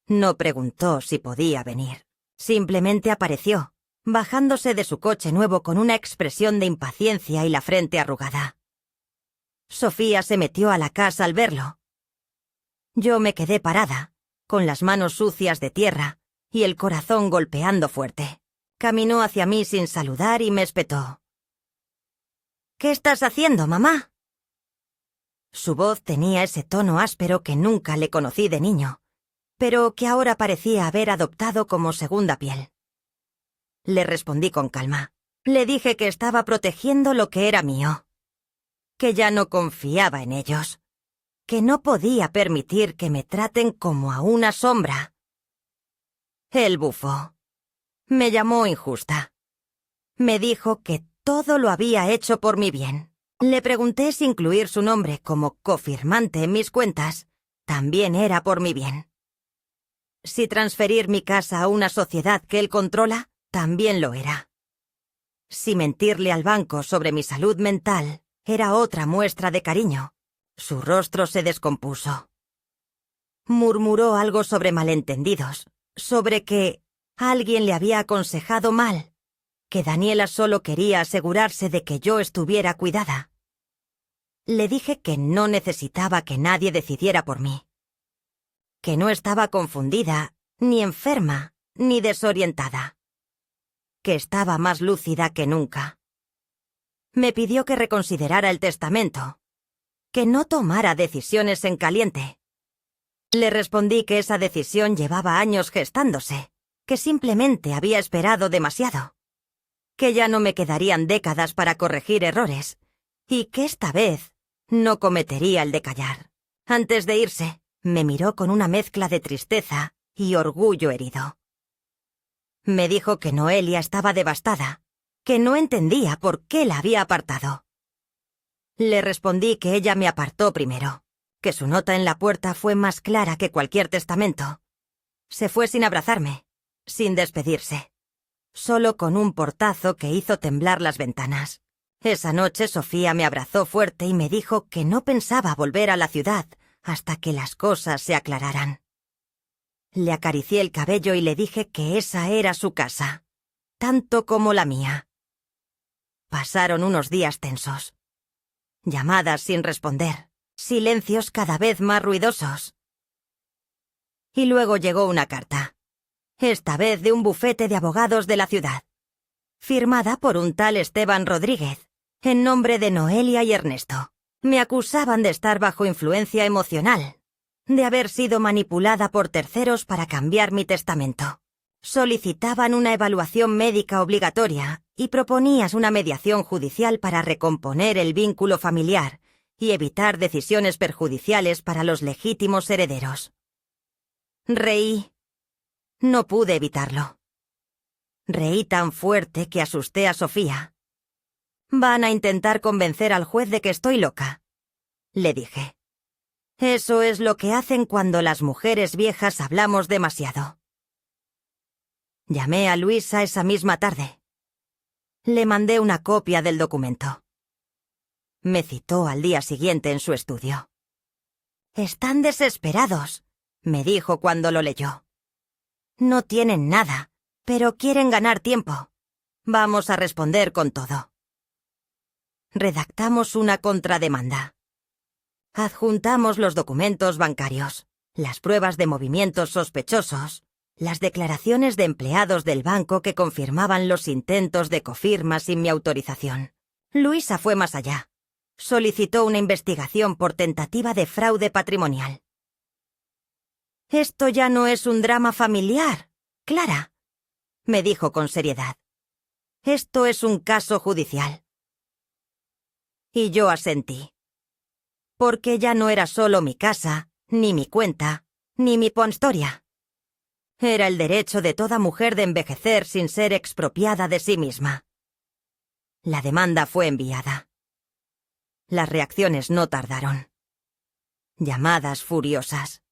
No preguntó si podía venir. Simplemente apareció, bajándose de su coche nuevo con una expresión de impaciencia y la frente arrugada. Sofía se metió a la casa al verlo. Yo me quedé parada, con las manos sucias de tierra y el corazón golpeando fuerte. Caminó hacia mí sin saludar y me espetó. ¿Qué estás haciendo, mamá? Su voz tenía ese tono áspero que nunca le conocí de niño, pero que ahora parecía haber adoptado como segunda piel. Le respondí con calma. Le dije que estaba protegiendo lo que era mío, que ya no confiaba en ellos, que no podía permitir que me traten como a una sombra. Él bufó. Me llamó injusta. Me dijo que todo lo había hecho por mi bien. Le pregunté si incluir su nombre como cofirmante en mis cuentas también era por mi bien. Si transferir mi casa a una sociedad que él controla también lo era. Si mentirle al banco sobre mi salud mental era otra muestra de cariño. Su rostro se descompuso. Murmuró algo sobre malentendidos, sobre que alguien le había aconsejado mal, que Daniela solo quería asegurarse de que yo estuviera cuidada. Le dije que no necesitaba que nadie decidiera por mí, que no estaba confundida, ni enferma, ni desorientada, que estaba más lúcida que nunca. Me pidió que reconsiderara el testamento, que no tomara decisiones en caliente. Le respondí que esa decisión llevaba años gestándose, que simplemente había esperado demasiado, que ya no me quedarían décadas para corregir errores, y que esta vez no cometería el de callar. Antes de irse, me miró con una mezcla de tristeza y orgullo herido. Me dijo que Noelia estaba devastada, que no entendía por qué la había apartado. Le respondí que ella me apartó primero, que su nota en la puerta fue más clara que cualquier testamento. Se fue sin abrazarme, sin despedirse, solo con un portazo que hizo temblar las ventanas. Esa noche Sofía me abrazó fuerte y me dijo que no pensaba volver a la ciudad hasta que las cosas se aclararan. Le acaricié el cabello y le dije que esa era su casa, tanto como la mía. Pasaron unos días tensos. Llamadas sin responder, silencios cada vez más ruidosos. Y luego llegó una carta, esta vez de un bufete de abogados de la ciudad, firmada por un tal Esteban Rodríguez, en nombre de Noelia y Ernesto. Me acusaban de estar bajo influencia emocional, de haber sido manipulada por terceros para cambiar mi testamento. Solicitaban una evaluación médica obligatoria y proponías una mediación judicial para recomponer el vínculo familiar y evitar decisiones perjudiciales para los legítimos herederos. Reí. No pude evitarlo. Reí tan fuerte que asusté a Sofía. «Van a intentar convencer al juez de que estoy loca», le dije. «Eso es lo que hacen cuando las mujeres viejas hablamos demasiado». Llamé a Luisa esa misma tarde. Le mandé una copia del documento. Me citó al día siguiente en su estudio. «Están desesperados», me dijo cuando lo leyó. «No tienen nada, pero quieren ganar tiempo. Vamos a responder con todo». Redactamos una contrademanda. Adjuntamos los documentos bancarios, las pruebas de movimientos sospechosos, las declaraciones de empleados del banco que confirmaban los intentos de cofirma sin mi autorización. Luisa fue más allá. Solicitó una investigación por tentativa de fraude patrimonial. «Esto ya no es un drama familiar, Clara», me dijo con seriedad. «Esto es un caso judicial». Y yo asentí. Porque ya no era solo mi casa, ni mi cuenta, ni mi ponstoria. Era el derecho de toda mujer de envejecer sin ser expropiada de sí misma. La demanda fue enviada. Las reacciones no tardaron. Llamadas furiosas.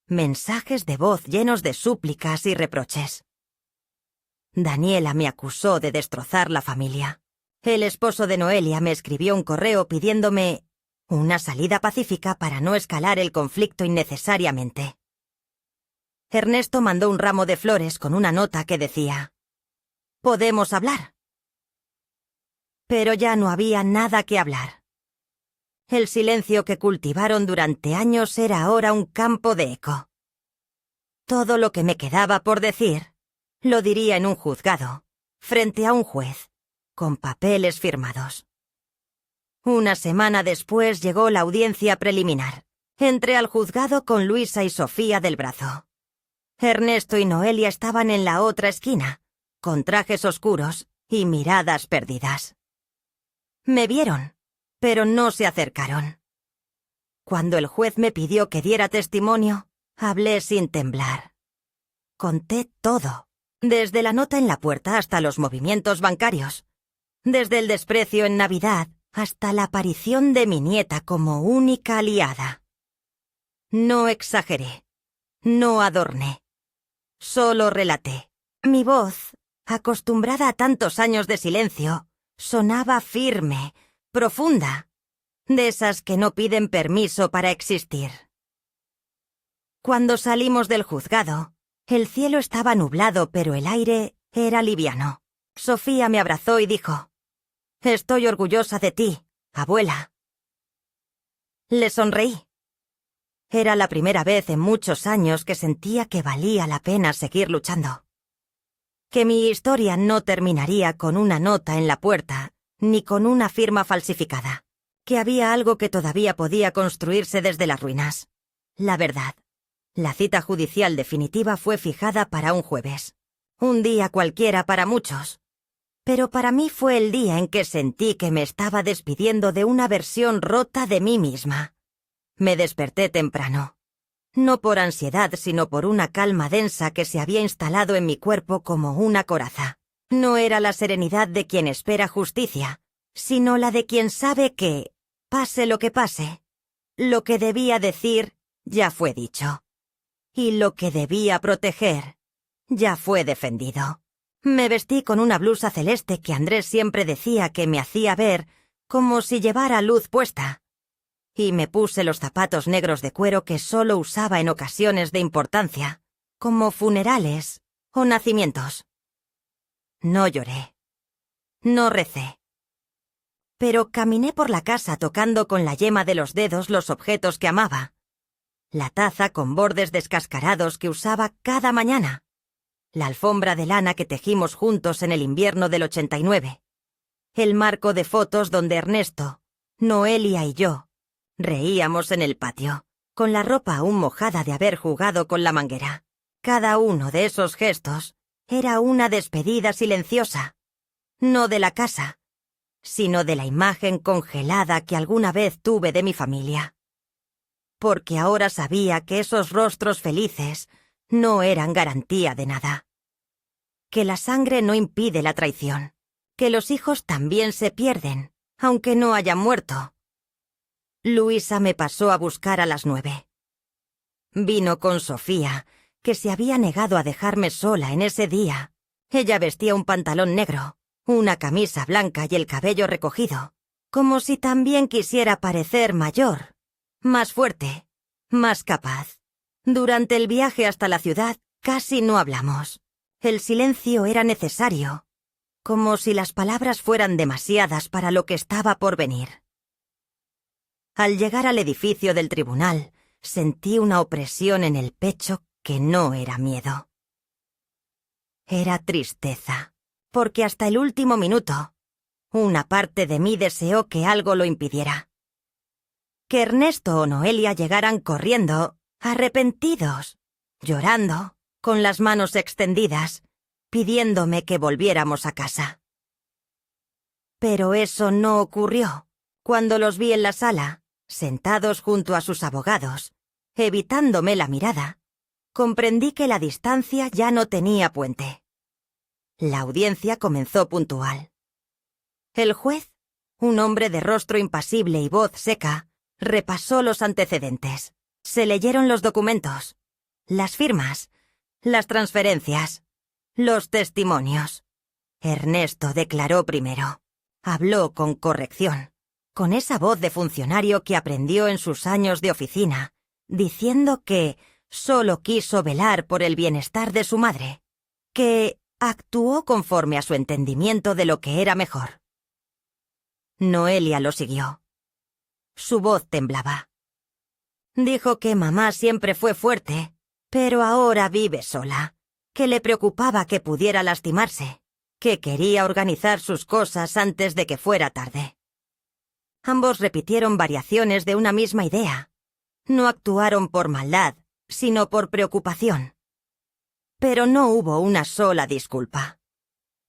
Mensajes de voz llenos de súplicas y reproches. Daniela me acusó de destrozar la familia. El esposo de Noelia me escribió un correo pidiéndome una salida pacífica para no escalar el conflicto innecesariamente. Ernesto mandó un ramo de flores con una nota que decía: «Podemos hablar». Pero ya no había nada que hablar. El silencio que cultivaron durante años era ahora un campo de eco. Todo lo que me quedaba por decir, lo diría en un juzgado, frente a un juez, con papeles firmados. Una semana después llegó la audiencia preliminar. Entré al juzgado con Luisa y Sofía del brazo. Ernesto y Noelia estaban en la otra esquina, con trajes oscuros y miradas perdidas. Me vieron, pero no se acercaron. Cuando el juez me pidió que diera testimonio, hablé sin temblar. Conté todo, desde la nota en la puerta hasta los movimientos bancarios, desde el desprecio en Navidad hasta la aparición de mi nieta como única aliada. No exageré, no adorné, solo relaté. Mi voz, acostumbrada a tantos años de silencio, sonaba firme, profunda, de esas que no piden permiso para existir. Cuando salimos del juzgado, el cielo estaba nublado, pero el aire era liviano. Sofía me abrazó y dijo: «Estoy orgullosa de ti, abuela». Le sonreí. Era la primera vez en muchos años que sentía que valía la pena seguir luchando. Que mi historia no terminaría con una nota en la puerta ni con una firma falsificada, que había algo que todavía podía construirse desde las ruinas. La verdad. La cita judicial definitiva fue fijada para un jueves. Un día cualquiera para muchos. Pero para mí fue el día en que sentí que me estaba despidiendo de una versión rota de mí misma. Me desperté temprano. No por ansiedad, sino por una calma densa que se había instalado en mi cuerpo como una coraza. No era la serenidad de quien espera justicia, sino la de quien sabe que, pase lo que pase, lo que debía decir ya fue dicho. Y lo que debía proteger ya fue defendido. Me vestí con una blusa celeste que Andrés siempre decía que me hacía ver como si llevara luz puesta. Y me puse los zapatos negros de cuero que solo usaba en ocasiones de importancia, como funerales o nacimientos. No lloré. No recé. Pero caminé por la casa tocando con la yema de los dedos los objetos que amaba. La taza con bordes descascarados que usaba cada mañana. La alfombra de lana que tejimos juntos en el invierno del 89. El marco de fotos donde Ernesto, Noelia y yo reíamos en el patio, con la ropa aún mojada de haber jugado con la manguera. Cada uno de esos gestos era una despedida silenciosa, no de la casa, sino de la imagen congelada que alguna vez tuve de mi familia. Porque ahora sabía que esos rostros felices no eran garantía de nada. Que la sangre no impide la traición, que los hijos también se pierden, aunque no hayan muerto. Luisa me pasó a buscar a las 9. Vino con Sofía, que se había negado a dejarme sola en ese día. Ella vestía un pantalón negro, una camisa blanca y el cabello recogido, como si también quisiera parecer mayor, más fuerte, más capaz. Durante el viaje hasta la ciudad casi no hablamos. El silencio era necesario, como si las palabras fueran demasiadas para lo que estaba por venir. Al llegar al edificio del tribunal, sentí una opresión en el pecho que no era miedo. Era tristeza, porque hasta el último minuto, una parte de mí deseó que algo lo impidiera. Que Ernesto o Noelia llegaran corriendo, arrepentidos, llorando, con las manos extendidas, pidiéndome que volviéramos a casa. Pero eso no ocurrió. Cuando los vi en la sala, sentados junto a sus abogados, evitándome la mirada, comprendí que la distancia ya no tenía puente. La audiencia comenzó puntual. El juez, un hombre de rostro impasible y voz seca, repasó los antecedentes. Se leyeron los documentos, las firmas, las transferencias, los testimonios. Ernesto declaró primero. Habló con corrección, con esa voz de funcionario que aprendió en sus años de oficina, diciendo que solo quiso velar por el bienestar de su madre, que actuó conforme a su entendimiento de lo que era mejor. Noelia lo siguió. Su voz temblaba. Dijo que mamá siempre fue fuerte, pero ahora vive sola, que le preocupaba que pudiera lastimarse, que quería organizar sus cosas antes de que fuera tarde. Ambos repitieron variaciones de una misma idea. No actuaron por maldad, sino por preocupación. Pero no hubo una sola disculpa.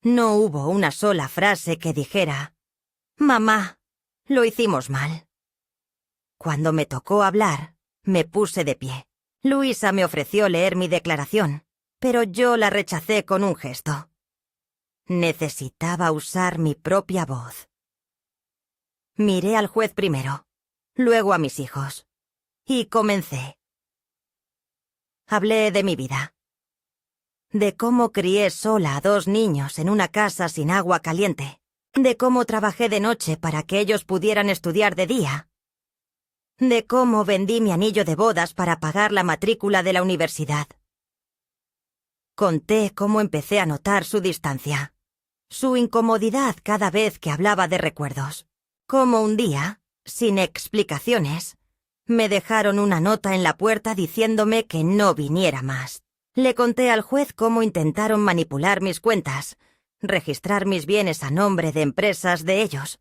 No hubo una sola frase que dijera: «Mamá, lo hicimos mal». Cuando me tocó hablar, me puse de pie. Luisa me ofreció leer mi declaración, pero yo la rechacé con un gesto. Necesitaba usar mi propia voz. Miré al juez primero, luego a mis hijos, y comencé. Hablé de mi vida. De cómo crié sola a 2 niños en una casa sin agua caliente. De cómo trabajé de noche para que ellos pudieran estudiar de día. De cómo vendí mi anillo de bodas para pagar la matrícula de la universidad. Conté cómo empecé a notar su distancia, su incomodidad cada vez que hablaba de recuerdos. Cómo un día, sin explicaciones, me dejaron una nota en la puerta diciéndome que no viniera más. Le conté al juez cómo intentaron manipular mis cuentas, registrar mis bienes a nombre de empresas de ellos,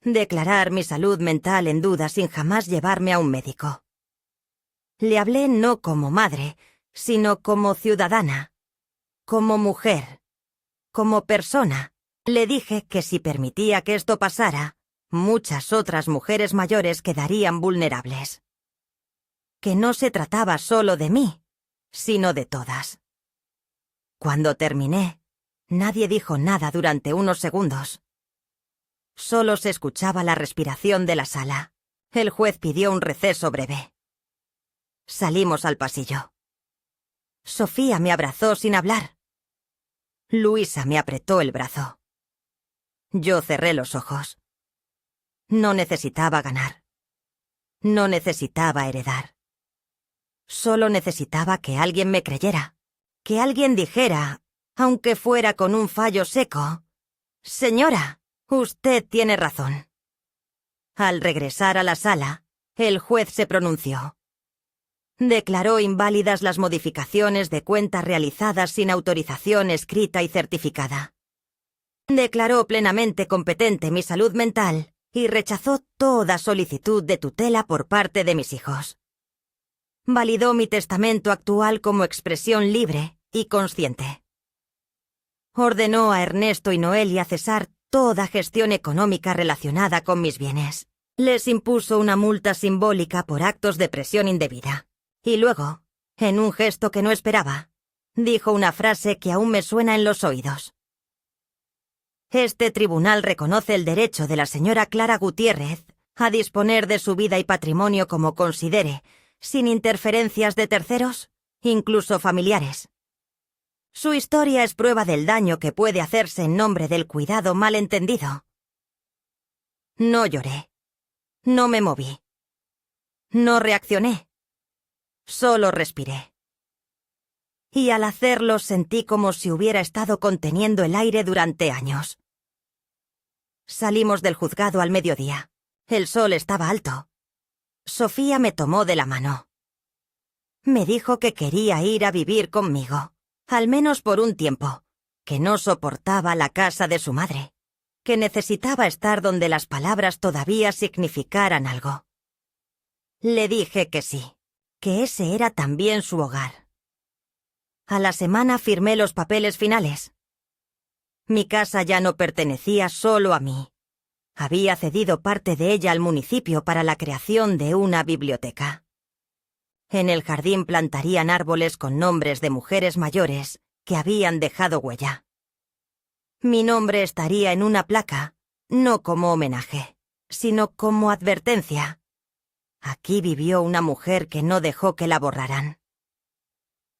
declarar mi salud mental en duda sin jamás llevarme a un médico. Le hablé no como madre, sino como ciudadana, como mujer, como persona. Le dije que si permitía que esto pasara, muchas otras mujeres mayores quedarían vulnerables. Que no se trataba solo de mí, sino de todas. Cuando terminé, nadie dijo nada durante unos segundos. Solo se escuchaba la respiración de la sala. El juez pidió un receso breve. Salimos al pasillo. Sofía me abrazó sin hablar. Luisa me apretó el brazo. Yo cerré los ojos. No necesitaba ganar. No necesitaba heredar. Solo necesitaba que alguien me creyera. Que alguien dijera, aunque fuera con un fallo seco: «Señora, usted tiene razón». Al regresar a la sala, el juez se pronunció. Declaró inválidas las modificaciones de cuentas realizadas sin autorización escrita y certificada. Declaró plenamente competente mi salud mental y rechazó toda solicitud de tutela por parte de mis hijos. Validó mi testamento actual como expresión libre y consciente. Ordenó a Ernesto y Noelia cesar toda gestión económica relacionada con mis bienes. Les impuso una multa simbólica por actos de presión indebida. Y luego, en un gesto que no esperaba, dijo una frase que aún me suena en los oídos. Este tribunal reconoce el derecho de la señora Clara Gutiérrez a disponer de su vida y patrimonio como considere, sin interferencias de terceros, incluso familiares. Su historia es prueba del daño que puede hacerse en nombre del cuidado malentendido. No lloré. No me moví. No reaccioné. Solo respiré. Y al hacerlo sentí como si hubiera estado conteniendo el aire durante años. Salimos del juzgado al mediodía. El sol estaba alto. Sofía me tomó de la mano. Me dijo que quería ir a vivir conmigo, al menos por un tiempo, que no soportaba la casa de su madre, que necesitaba estar donde las palabras todavía significaran algo. Le dije que sí, que ese era también su hogar. A la semana firmé los papeles finales. Mi casa ya no pertenecía solo a mí. Había cedido parte de ella al municipio para la creación de una biblioteca. En el jardín plantarían árboles con nombres de mujeres mayores que habían dejado huella. Mi nombre estaría en una placa, no como homenaje, sino como advertencia. Aquí vivió una mujer que no dejó que la borraran.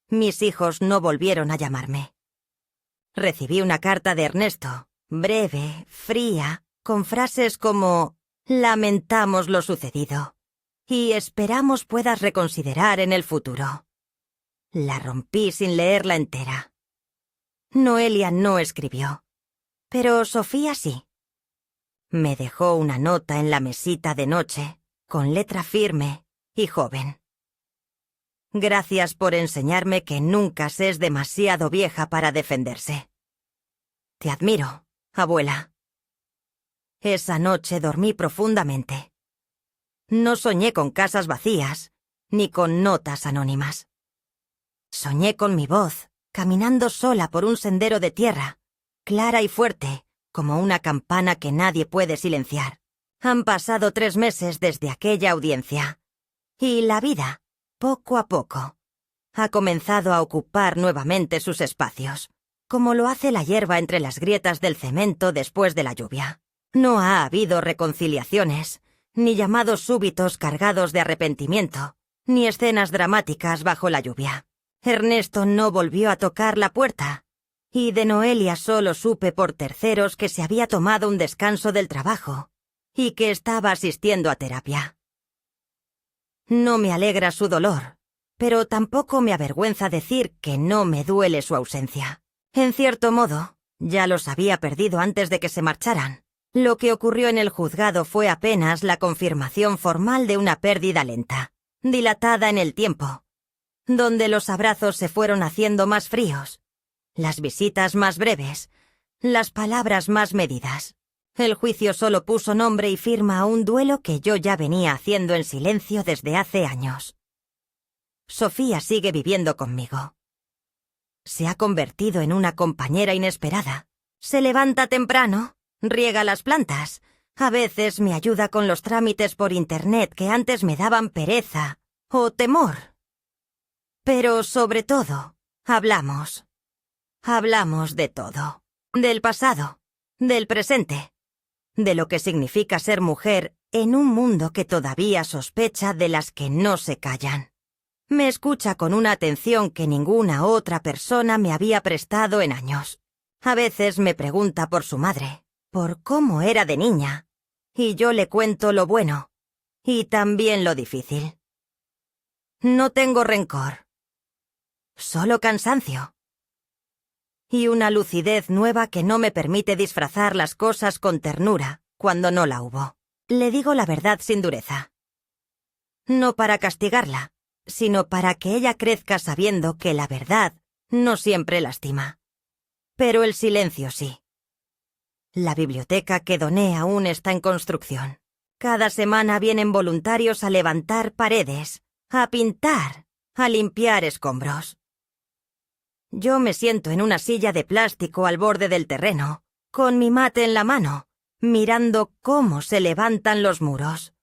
Mis hijos no volvieron a llamarme. Recibí una carta de Ernesto, breve, fría, con frases como «Lamentamos lo sucedido» y «Esperamos puedas reconsiderar en el futuro». La rompí sin leerla entera. Noelia no escribió, pero Sofía sí. Me dejó una nota en la mesita de noche, con letra firme y joven. Gracias por enseñarme que nunca se es demasiado vieja para defenderse. Te admiro, abuela. Esa noche dormí profundamente. No soñé con casas vacías, ni con notas anónimas. Soñé con mi voz, caminando sola por un sendero de tierra, clara y fuerte, como una campana que nadie puede silenciar. Han pasado 3 meses desde aquella audiencia, y la vida, poco a poco, ha comenzado a ocupar nuevamente sus espacios, como lo hace la hierba entre las grietas del cemento después de la lluvia. No ha habido reconciliaciones, ni llamados súbitos cargados de arrepentimiento, ni escenas dramáticas bajo la lluvia. Ernesto no volvió a tocar la puerta, y de Noelia solo supe por terceros que se había tomado un descanso del trabajo y que estaba asistiendo a terapia. No me alegra su dolor, pero tampoco me avergüenza decir que no me duele su ausencia. En cierto modo, ya los había perdido antes de que se marcharan. Lo que ocurrió en el juzgado fue apenas la confirmación formal de una pérdida lenta, dilatada en el tiempo, donde los abrazos se fueron haciendo más fríos, las visitas más breves, las palabras más medidas. El juicio solo puso nombre y firma a un duelo que yo ya venía haciendo en silencio desde hace años. Sofía sigue viviendo conmigo. Se ha convertido en una compañera inesperada. Se levanta temprano, riega las plantas. A veces me ayuda con los trámites por internet que antes me daban pereza o temor. Pero sobre todo, hablamos. Hablamos de todo. Del pasado, del presente, de lo que significa ser mujer en un mundo que todavía sospecha de las que no se callan. Me escucha con una atención que ninguna otra persona me había prestado en años. A veces me pregunta por su madre, por cómo era de niña, y yo le cuento lo bueno, y también lo difícil. No tengo rencor, solo cansancio. Y una lucidez nueva que no me permite disfrazar las cosas con ternura cuando no la hubo. Le digo la verdad sin dureza. No para castigarla, sino para que ella crezca sabiendo que la verdad no siempre lastima. Pero el silencio sí. La biblioteca que doné aún está en construcción. Cada semana vienen voluntarios a levantar paredes, a pintar, a limpiar escombros. Yo me siento en una silla de plástico al borde del terreno, con mi mate en la mano, mirando cómo se levantan los muros,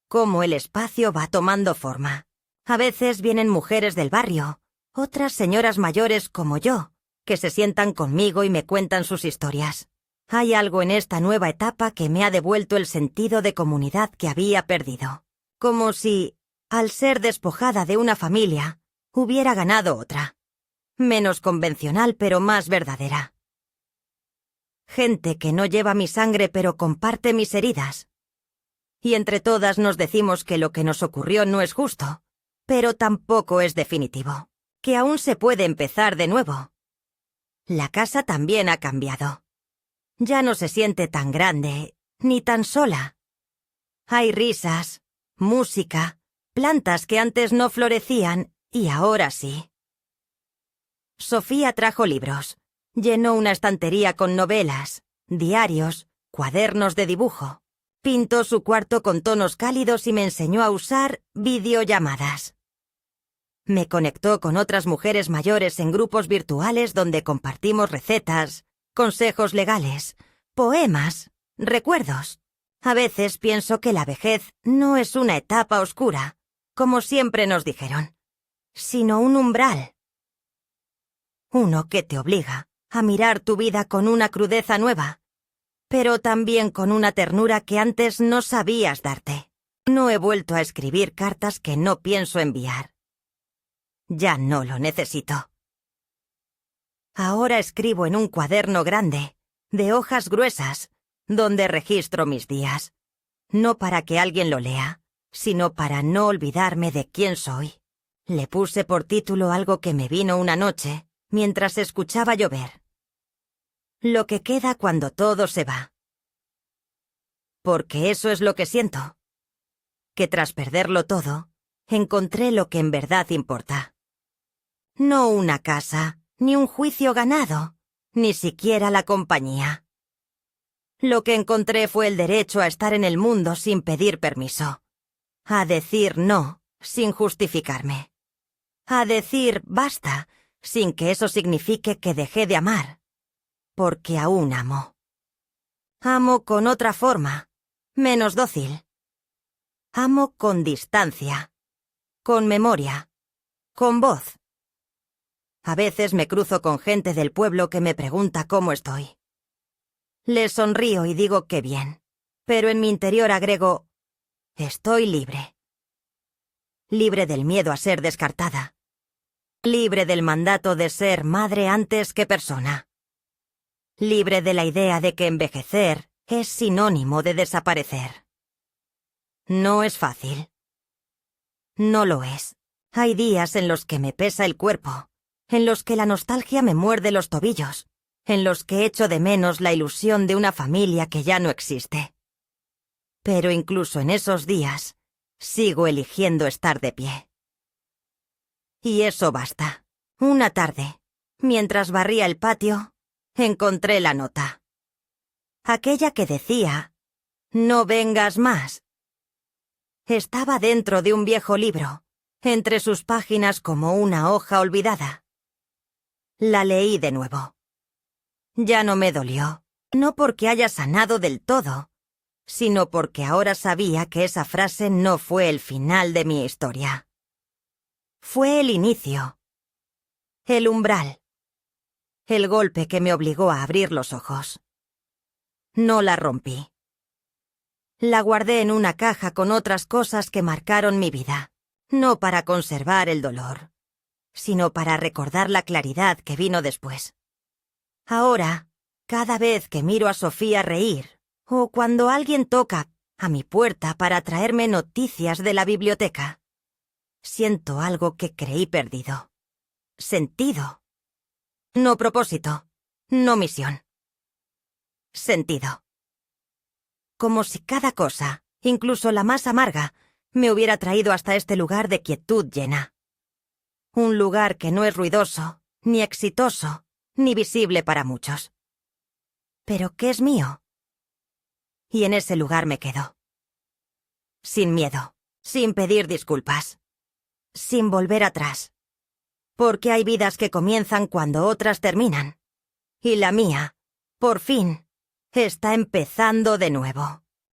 cómo el espacio va tomando forma. A veces vienen mujeres del barrio, otras señoras mayores como yo, que se sientan conmigo y me cuentan sus historias. Hay algo en esta nueva etapa que me ha devuelto el sentido de comunidad que había perdido. Como si, al ser despojada de una familia, hubiera ganado otra. Menos convencional pero más verdadera. Gente que no lleva mi sangre pero comparte mis heridas. Y entre todas nos decimos que lo que nos ocurrió no es justo, pero tampoco es definitivo, que aún se puede empezar de nuevo. La casa también ha cambiado. Ya no se siente tan grande, ni tan sola. Hay risas, música, plantas que antes no florecían y ahora sí. Sofía trajo libros. Llenó una estantería con novelas, diarios, cuadernos de dibujo. Pintó su cuarto con tonos cálidos y me enseñó a usar videollamadas. Me conectó con otras mujeres mayores en grupos virtuales donde compartimos recetas, consejos legales, poemas, recuerdos. A veces pienso que la vejez no es una etapa oscura, como siempre nos dijeron, sino un umbral. Uno que te obliga a mirar tu vida con una crudeza nueva, pero también con una ternura que antes no sabías darte. No he vuelto a escribir cartas que no pienso enviar. Ya no lo necesito. Ahora escribo en un cuaderno grande, de hojas gruesas, donde registro mis días. No para que alguien lo lea, sino para no olvidarme de quién soy. Le puse por título algo que me vino una noche, mientras escuchaba llover. Lo que queda cuando todo se va. Porque eso es lo que siento. Que tras perderlo todo, encontré lo que en verdad importa. No una casa, ni un juicio ganado, ni siquiera la compañía. Lo que encontré fue el derecho a estar en el mundo sin pedir permiso. A decir no, sin justificarme. A decir basta, sin que eso signifique que dejé de amar, porque aún amo. Amo con otra forma, menos dócil. Amo con distancia, con memoria, con voz. A veces me cruzo con gente del pueblo que me pregunta cómo estoy. Les sonrío y digo que bien, pero en mi interior agrego, estoy libre. Libre del miedo a ser descartada. Libre del mandato de ser madre antes que persona. Libre de la idea de que envejecer es sinónimo de desaparecer. No es fácil. No lo es. Hay días en los que me pesa el cuerpo, en los que la nostalgia me muerde los tobillos, en los que echo de menos la ilusión de una familia que ya no existe. Pero incluso en esos días, sigo eligiendo estar de pie. Y eso basta. Una tarde, mientras barría el patio, encontré la nota. Aquella que decía: «No vengas más». Estaba dentro de un viejo libro, entre sus páginas como una hoja olvidada. La leí de nuevo. Ya no me dolió, no porque haya sanado del todo, sino porque ahora sabía que esa frase no fue el final de mi historia. Fue el inicio. El umbral. El golpe que me obligó a abrir los ojos. No la rompí. La guardé en una caja con otras cosas que marcaron mi vida, no para conservar el dolor, sino para recordar la claridad que vino después. Ahora, cada vez que miro a Sofía reír, o cuando alguien toca a mi puerta para traerme noticias de la biblioteca, siento algo que creí perdido. Sentido. No propósito, no misión. Sentido. Como si cada cosa, incluso la más amarga, me hubiera traído hasta este lugar de quietud llena. Un lugar que no es ruidoso, ni exitoso, ni visible para muchos, pero que es mío. Y en ese lugar me quedo. Sin miedo, sin pedir disculpas, sin volver atrás. Porque hay vidas que comienzan cuando otras terminan. Y la mía, por fin, está empezando de nuevo.